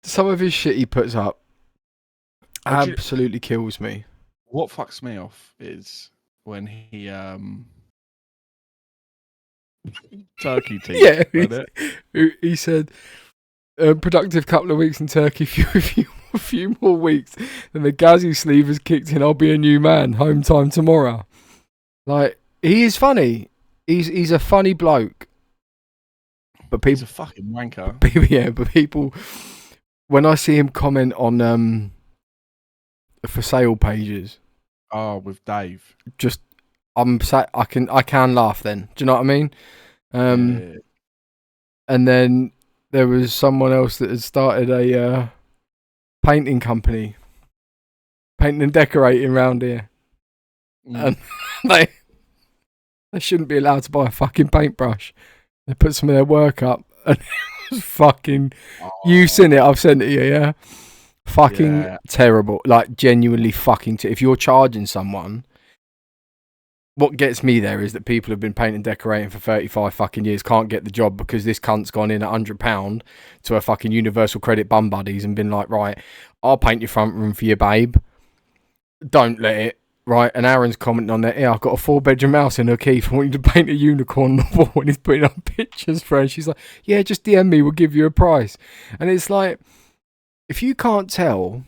of his shit he puts up Oh, do you- absolutely kills me. What fucks me off is when he turkey teeth. Yeah, wasn't it? he said, productive couple of weeks in Turkey, a few more weeks, then the Ghazi sleeve has kicked in. I'll be a new man. Home time tomorrow. Like, he is funny. He's a funny bloke. But He's people, a fucking wanker. but people, when I see him comment on for sale pages, Oh, with Dave. just I can laugh then. Do you know what I mean? Yeah. And then there was someone else that had started a painting company, painting and decorating around here, and they shouldn't be allowed to buy a fucking paintbrush. They put some of their work up, and it was fucking. You've seen it. I've sent it to you. Yeah, fucking terrible. Like genuinely fucking. If you're charging someone. What gets me there is that people have been painting and decorating for 35 fucking years, can't get the job because this cunt's gone in £100 to a fucking Universal Credit bum buddies and been like, right, I'll paint your front room for you, babe. Don't let it. Right, and Aaron's commenting on that. Yeah, I've got a 4-bedroom house in O'Keefe. I want you to paint a unicorn on the wall, and he's putting up pictures for her. And she's like, yeah, just DM me, we'll give you a price. And it's like, if you can't tell,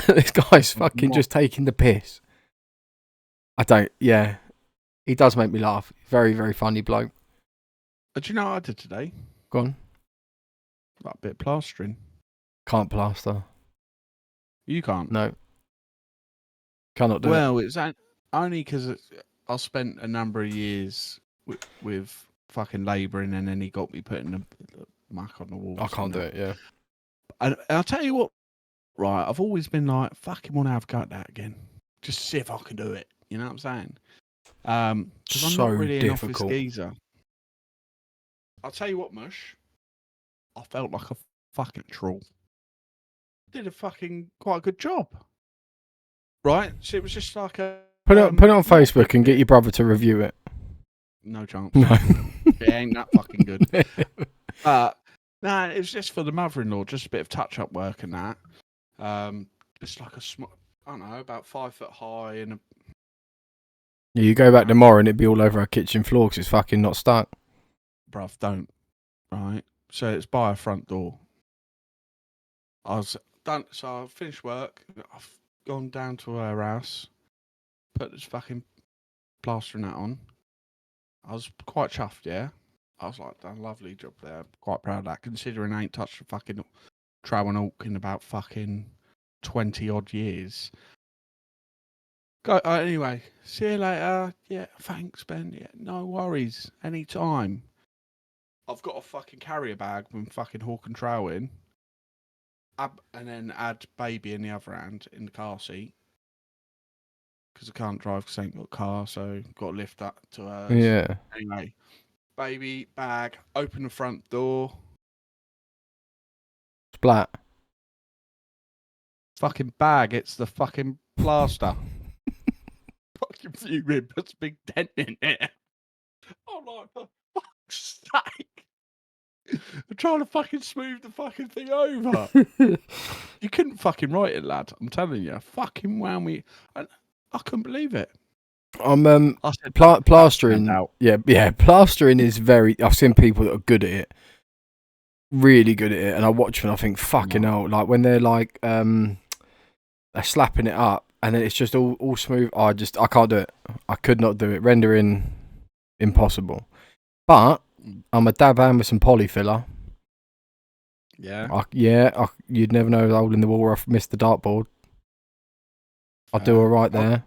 this guy's fucking just taking the piss. Yeah. He does make me laugh. Very, very funny bloke. Do you know what I did today? Go on. Like a bit of plastering. Can't plaster. You can't? No. Cannot do it. Well, it's only because I spent a number of years with fucking labouring and then he got me putting the mark on the wall. I can't do it, yeah. And I'll tell you what, right, I've always been like, fucking want to have a go at that again. Just see if I can do it. You know what I'm saying? Because I'm So not really an office difficult. geezer. I'll tell you what, Mush. I felt like a fucking troll. Did a fucking quite a good job. Right? So it was just like a... Put it on Facebook and get your brother to review it. No chance. No. It ain't that fucking good. But, no, it was just for the mother-in-law, just a bit of touch-up work and that. It's like a small... I don't know, about 5 foot high and a... Yeah, you go back tomorrow and it'd be all over our kitchen floor because it's fucking not stuck. Bruv, don't. Right? So it's by a front door. I was done. So I finished work. I've gone down to her house, put this fucking plastering that on. I was quite chuffed, yeah. I was like, done a lovely job there. Quite proud of that, considering I ain't touched a fucking trow and hawk in about fucking 20 odd years. Go anyway. See you later. Yeah, thanks, Ben. Yeah, no worries. Anytime. I've got a fucking carrier bag with fucking hawk and trow in. And then add baby in the other hand in the car seat. Because I can't drive because I ain't got a car, so got to lift that to hers. Yeah. Anyway, baby, bag, open the front door. Splat. Fucking bag, it's the fucking plaster. Fucking fuming, puts a big dent in it. I'm like, for fuck's sake. I'm trying to fucking smooth the fucking thing over. You couldn't fucking write it, lad. I'm telling you. Fucking wow me. I couldn't believe it. I'm I said, plastering. Yeah. Plastering is very. I've seen people that are good at it, really good at it, and I watch them and I think, fucking hell. Like when they're like, they're slapping it up, and then it's just all smooth. I can't do it. I could not do it. Rendering, impossible. But I'm a dab hand with some poly filler. Yeah. You'd never know the hole in the wall or I've missed the dartboard. I'll do all right there.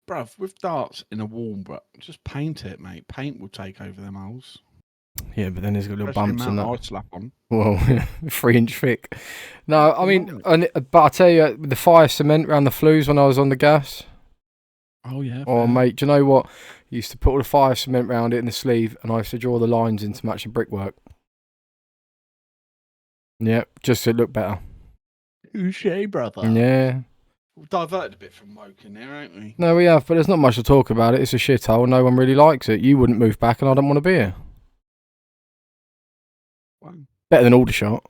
Bruv, with darts in a wall, just paint it, mate. Paint will take over them holes. Yeah, but then he's got little Especially bumps the and amount that. I slap on. Well, 3-inch thick. No, I mean, Right. but I tell you, the fire cement around the flues when I was on the gas. Oh yeah. Oh, fair. mate, do you know what? You used to put all the fire cement around it in the sleeve, and I used to draw the lines in to match the brickwork. Yeah, just to look better. Touche, brother. Yeah. We've diverted a bit from Woking there, ain't we? No, we have, but there's not much to talk about it. It's a shithole. No one really likes it. You wouldn't move back, and I don't want to be here. Wow. Better than Aldershot.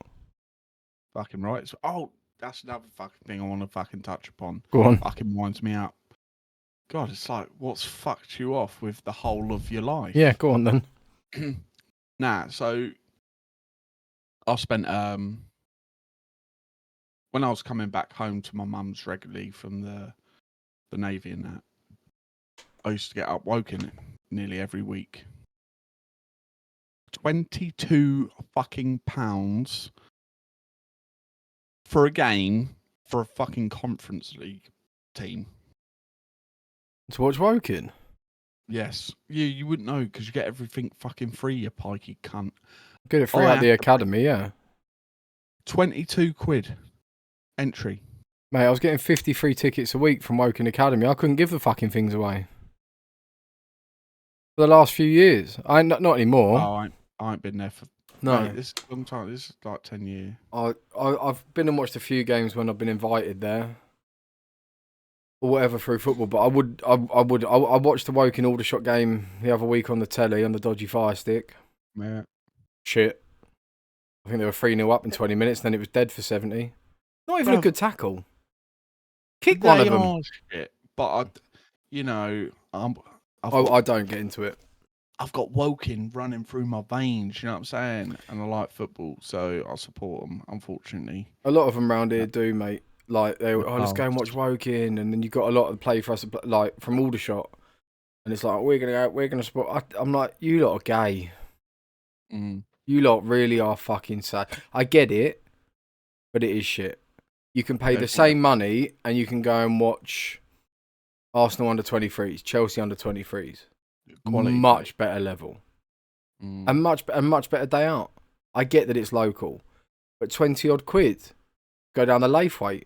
Fucking right. So, oh, that's another fucking thing I want to fucking touch upon. Go on. Fucking winds me up. God, it's like, what's fucked you off with the whole of your life? Yeah, go on then. So I spent when I was coming back home to my mum's regularly from the Navy and that, I used to get up Woking nearly every week. 22 fucking pounds for a game for a fucking Conference League team. To watch Woking? Yes. You wouldn't know because you get everything fucking free, you pikey cunt. Get it free I out the have to pay academy, yeah. 22 quid entry. Mate, I was getting 50 free tickets a week from Woking Academy. I couldn't give the fucking things away. For the last few years. Not anymore. Oh, I ain't been there for... No. Mate, this is a long time. This is like 10 years. I've been and watched a few games when I've been invited there. Or whatever through football, but I watched the Woking Aldershot game the other week on the telly on the dodgy Fire Stick. Yeah. Shit. I think they were 3-0 up in 20 minutes, then it was dead for 70. Not even a good tackle. Kick one of them. Are shit, but I don't get into it. I've got Woking running through my veins, you know what I'm saying? And I like football, so I support them, unfortunately. A lot of them round here do, mate. Like, let's go and watch Woking, and then you got a lot of play for us, like, from Aldershot. And it's like, we're going to support. I'm like, you lot are gay. Mm. You lot really are fucking sad. I get it, but it is shit. You can pay the same money, and you can go and watch Arsenal under 23s, Chelsea under 23s. Quality, much better level. And much better day out. I get that it's local, but 20 odd quid, go down the Lathwaite,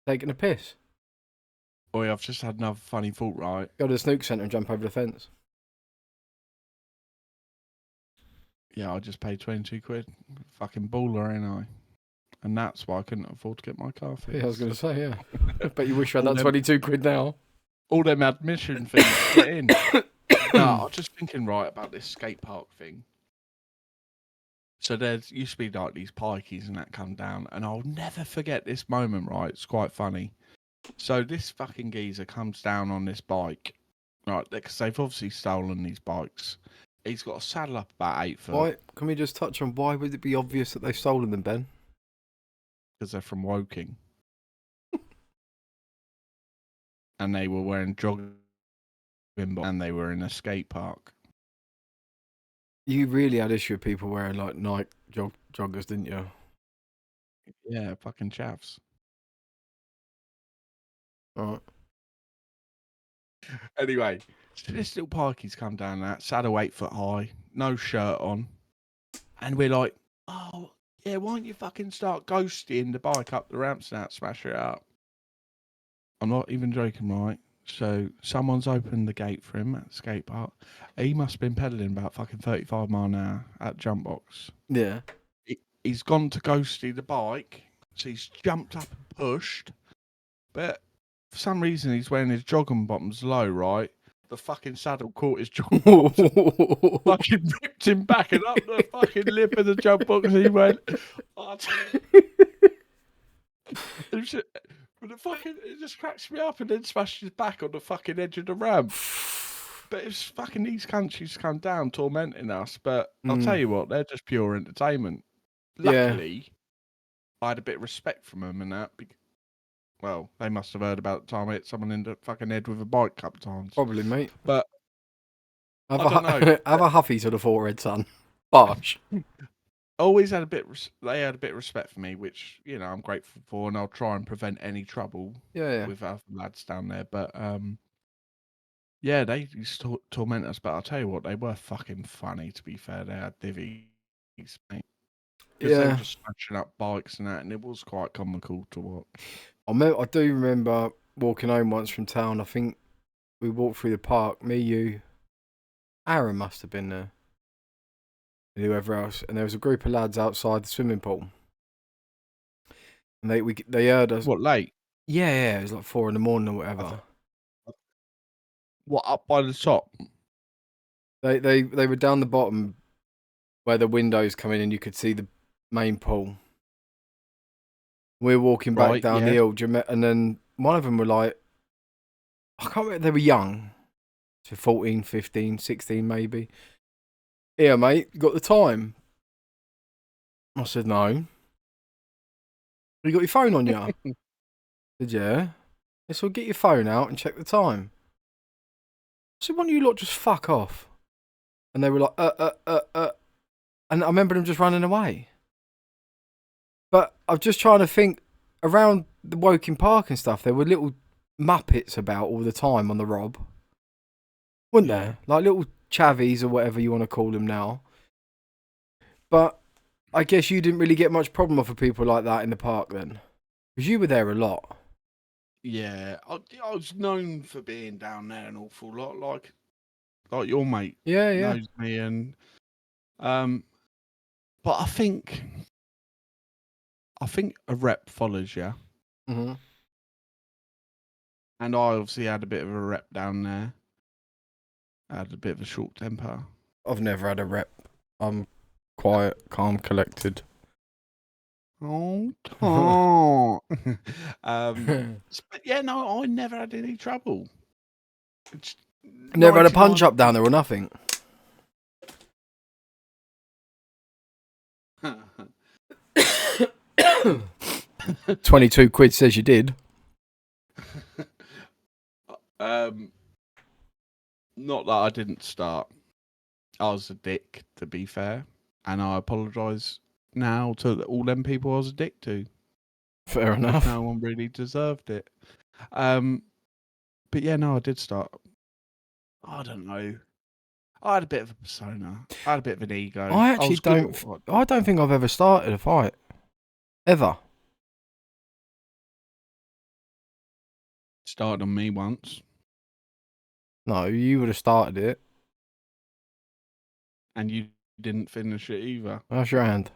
taking a piss. Boy, I've just had another funny thought, right? Go to the snooker centre and jump over the fence. Yeah, I just paid 22 quid. Fucking baller, ain't I? And that's why I couldn't afford to get my car fixed. Yeah, I was going to say, yeah. But you wish you had that 22 quid now. All them admission fees to get in. No, I was just thinking, right, about this skate park thing. So there used to be like these pikeys and that come down, and I'll never forget this moment, right? It's quite funny. So this fucking geezer comes down on this bike, right? Because they've obviously stolen these bikes. He's got a saddle up about 8 foot. Why? Can we just touch on why would it be obvious that they've stolen them, Ben? Because they're from Woking. And they were wearing jogging and they were in a skate park. You really had issue with people wearing like Nike joggers, didn't you? Yeah, fucking chaps. All right. Anyway, so this little parky's come down that, saddle 8 foot high, no shirt on. And we're like, oh, yeah, why don't you fucking start ghosting the bike up the ramps and that, smash it up? I'm not even joking, right? So someone's opened the gate for him at the skate park. He must have been pedalling about fucking 35 mile an hour at jump box. Yeah. He's gone to ghosty the bike, so he's jumped up and pushed. But for some reason, he's wearing his jogging bottoms low, right? The fucking saddle caught his jogging bottoms, fucking ripped him back and up the fucking lip of the jump box. He went, oh, but it just cracks me up and then smashed his back on the fucking edge of the ramp. But it's fucking these countries come down tormenting us. But I'll tell you what, they're just pure entertainment. Luckily, I had a bit of respect from them and that. Well, they must have heard about the time I hit someone in the fucking head with a bike a couple of times. Probably, mate. But have a huffy to the forehead, son. Bosh. Always had a bit. They had a bit of respect for me, which I'm grateful for, and I'll try and prevent any trouble. Yeah. With other lads down there. But Yeah, they used to torment us, but I'll tell you what, they were fucking funny, to be fair. They had divvies, mate. Because they were Yeah. just smashing up bikes and that, and it was quite comical to watch. I do remember walking home once from town. I think we walked through the park. Me, you, Aaron must have been there, and whoever else. And there was a group of lads outside the swimming pool, and they heard us. What, late? Yeah, it was like 4 a.m. or whatever. What, up by the top? They were down the bottom where the windows come in, and you could see the main pool. We were walking back Right, down the yeah. hill, and then one of them were like, I can't remember, they were young. So 14, 15, 16 maybe. Here, mate, you got the time? I said, no. You got your phone on you? I said, yeah. They said, well, get your phone out and check the time. I said, why don't you lot just fuck off? And they were like, And I remember them just running away. But I'm just trying to think, around the Woking Park and stuff, there were little muppets about all the time on the Rob. Weren't there? Like little chavies or whatever you want to call them now. But I guess you didn't really get much problem off of people like that in the park then. Because you were there a lot. Yeah, I was known for being down there an awful lot, like your mate Yeah. knows me, and but I think a rep follows you, Mm-hmm. and I obviously had a bit of a rep down there. I had a bit of a short temper. I've never had a rep. I'm quiet, calm, collected. Oh, but yeah, no, I never had any trouble. It's Never had a punch 99 up down there or nothing. 22 quid says you did. Not that I didn't start. I was a dick, to be fair, and I apologise now to all them people I was a dick to. Fair enough. No one really deserved it. But yeah, no, I did start. I don't know. I had a bit of a persona. I had a bit of an ego. I actually I don't think I've ever started a fight. Ever. Started on me once, No, you would have started it. and you didn't finish it either. How's your hand?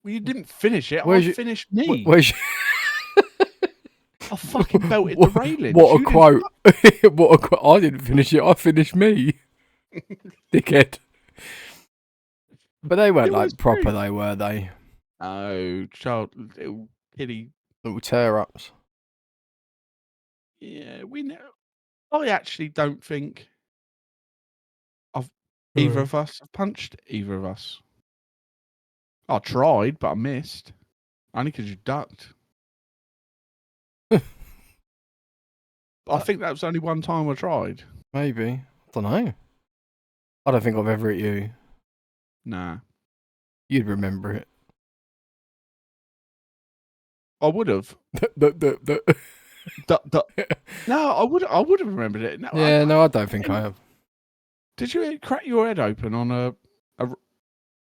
Well, you didn't finish it. Where's I your- finished me. Where's your... I fucking belted the railing. What a quote. What a quote. I didn't finish it. I finished me. Dickhead. But they weren't It like was proper, true. they were they? Oh, child, little kiddie. Little tear ups. Yeah, we know. I actually don't think either of us have punched either of us. I tried, but I missed. Only because you ducked. I think that was only one time I tried. Maybe. I don't know. I don't think I've ever hit you. Nah. You'd remember it. I would have. No, I would have remembered it. No, Yeah, no, I don't think I have. Did you crack your head open on a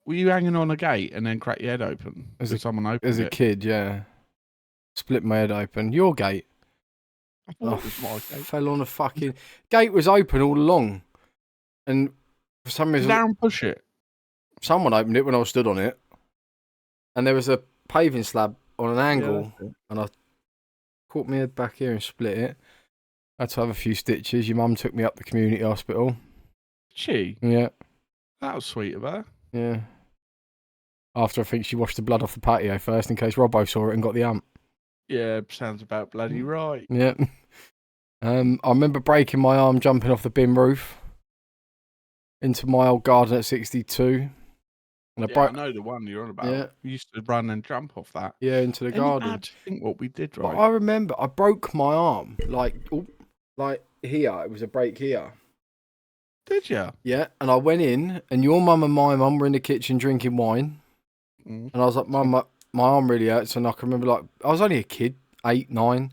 were you hanging on a gate and then crack your head open? As Because someone opened As a it. kid, yeah. Split my head open. Your gate. I thought it was my gate. Fell on a fucking... Gate was open all along. And for some reason... Down, push it. Someone opened it when I was stood on it. And there was a paving slab on an angle. Yeah, and I caught my head back here and split it. Had to have a few stitches. Your mum took me up the community hospital. She? Yeah. That was sweet of her. Yeah. After I think she washed the blood off the patio first in case Robbo saw it and got the amp. Yeah, sounds about bloody right. Yeah. I remember breaking my arm jumping off the bin roof into my old garden at 62. And I know the one you're on about. Yeah. We used to run and jump off that. Yeah, into the garden. I think what we did, But right? I remember I broke my arm like here. It was a break here. Did you? Yeah, and I went in, and your mum and my mum were in the kitchen drinking wine, and I was like, "Mum, my arm really hurts." And I can remember, like, I was only a kid, 8, 9,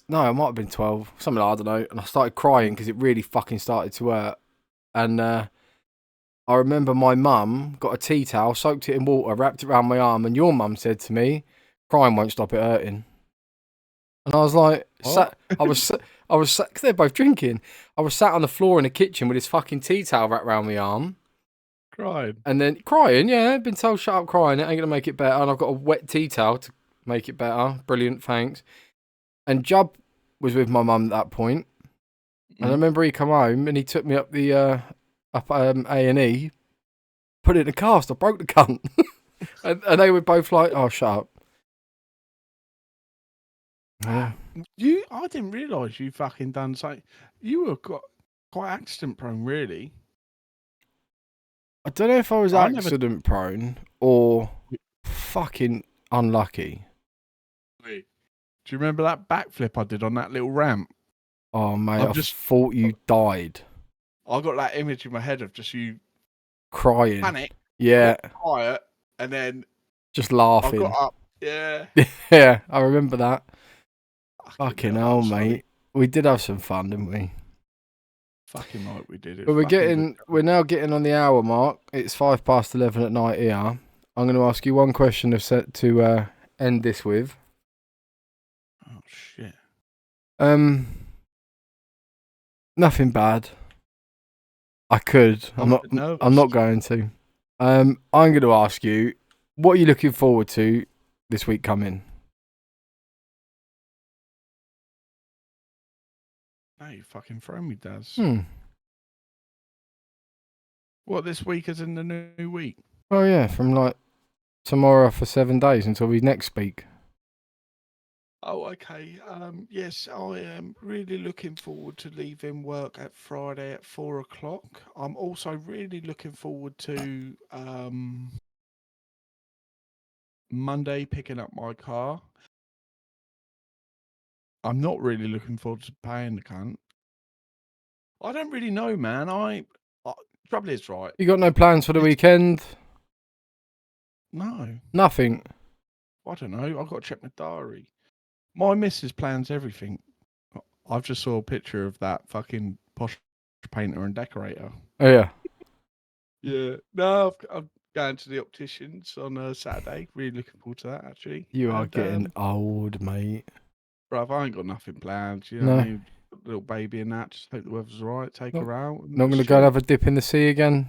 No, I might have been 12, something like, I don't know. And I started crying because it really fucking started to hurt. And I remember my mum got a tea towel, soaked it in water, wrapped it around my arm, and your mum said to me, "Crying won't stop it hurting." And I was like, What? I was sat, because they're both drinking. I was sat on the floor in the kitchen with this fucking tea towel wrapped around my arm. Cried. And then crying, yeah, been told shut up crying, it ain't gonna make it better. And I've got a wet tea towel to make it better. Brilliant, thanks. And Jub was with my mum at that point. And I remember he come home and he took me up the A&E, put it in a cast. I broke the cunt. and they were both like, "Oh, shut up." Yeah. I didn't realise you fucking done something. You were quite accident prone, really. I don't know if I was I never- accident prone or fucking unlucky. Do you remember that backflip I did on that little ramp? Oh, mate, I've I just- thought you died. I got that image in my head of just you Crying. panic, Yeah, got quiet, and then just I laughing. got up. Yeah. Yeah, I remember that. Fucking that hell, was funny. mate. We did have some fun, didn't we? Fucking like we did it. But we're now getting on the hour mark. It's 11:05 at night here. I'm going to ask you one question to end this with. Oh shit. Nothing bad. I could. I'm not going to. I'm going to ask you, what are you looking forward to this week coming? No, you fucking throw me, Daz. Hmm. What, this week is in the new week? Oh yeah, from like tomorrow for 7 days until we next speak. Oh, okay. Yes, I am really looking forward to leaving work at Friday at 4 o'clock. I'm also really looking forward to Monday picking up my car. I'm not really looking forward to paying the cunt. I don't really know, man. Trouble is, right? You got no plans for the weekend? No, Nothing. I don't know. I've got to check my diary. My missus plans everything. I've just saw a picture of that fucking posh painter and decorator. Oh yeah. Yeah. No, I'm going to the opticians on Saturday. Really looking forward to that, actually. You are getting old, mate. Bruv, I ain't got nothing planned. You know what No. I mean? Little baby and that. Just hope the weather's right. Take her out. and Not going to just go and chill. have a dip in the sea again?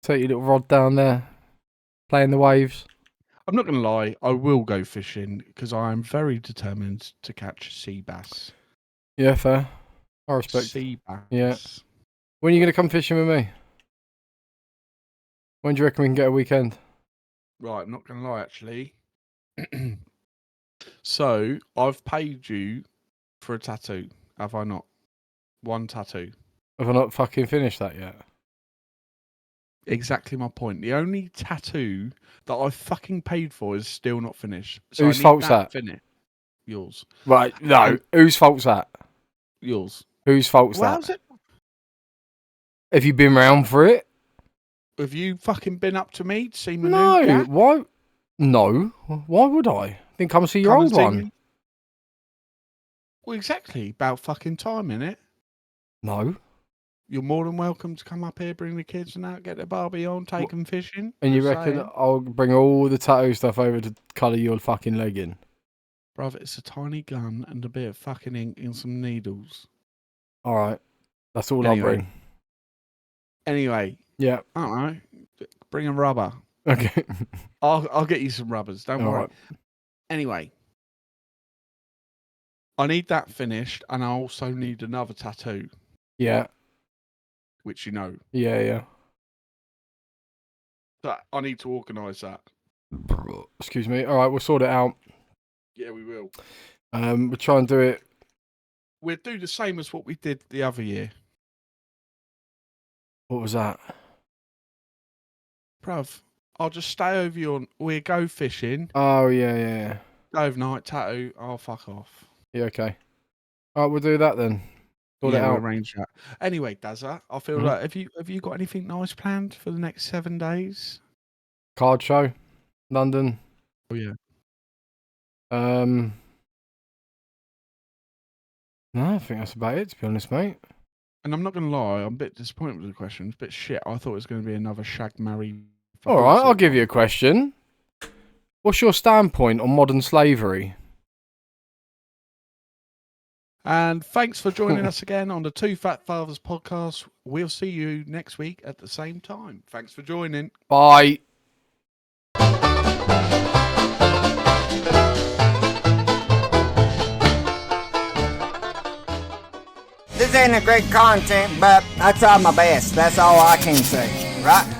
Take your little rod down there, play in the waves. I'm not going to lie. I will go fishing because I am very determined to catch sea bass. Yeah, fair. I respect. Sea bass. Yeah. When are you going to come fishing with me? When do you reckon we can get a weekend? Right, I'm not going to lie, actually. So, I've paid you for a tattoo, have I not? One tattoo. Have I not fucking finished that yet? Exactly my point. The only tattoo that I fucking paid for is still not finished. So Whose I need fault's that that? finished. Yours. Right, no. Whose fault's that? Yours. Whose fault's Well, that? how's it? Have you been round for it? Have you fucking been up to me to see my new No. gaff? Why? No. Why would I? Then come see your Come and old see one. me? Well, exactly. About fucking time, innit? No. You're more than welcome to come up here, bring the kids and that, get the Barbie on, take them fishing. And you Just reckon saying. I'll bring all the tattoo stuff over to colour your fucking leg in? Bruv, it's a tiny gun and a bit of fucking ink and some needles. All right. That's all Anyway. I'll bring. Anyway, Yeah. I don't know. Bring a rubber. Okay. I'll get you some rubbers. Don't All worry. right. Anyway, I need that finished, and I also need another tattoo, Yeah. which you know. Yeah, yeah. So I need to organise that. Excuse me. All right, we'll sort it out. Yeah, we will. We'll try and do it. We'll do the same as what we did the other year. What was that? Bruv, I'll just stay over you. We'll go fishing. Oh, yeah, yeah, yeah. Overnight tattoo. I'll fuck off. Yeah, okay. All right, we'll do that then. Sort it We'll out. arrange that. Anyway, Dazza, I feel like have you got anything nice planned for the next 7 days? Card show, London. Oh yeah. No, I think that's about it, to be honest, mate. And I'm not going to lie, I'm a bit disappointed with the question. It's a bit shit. I thought it was going to be another shag, marry. All right, I'll give you a question. What's your standpoint on modern slavery? And thanks for joining us again on the Two Fat Fathers podcast. We'll see you next week at the same time. Thanks for joining. Bye. This ain't a great content, but I tried my best. That's all I can say, right?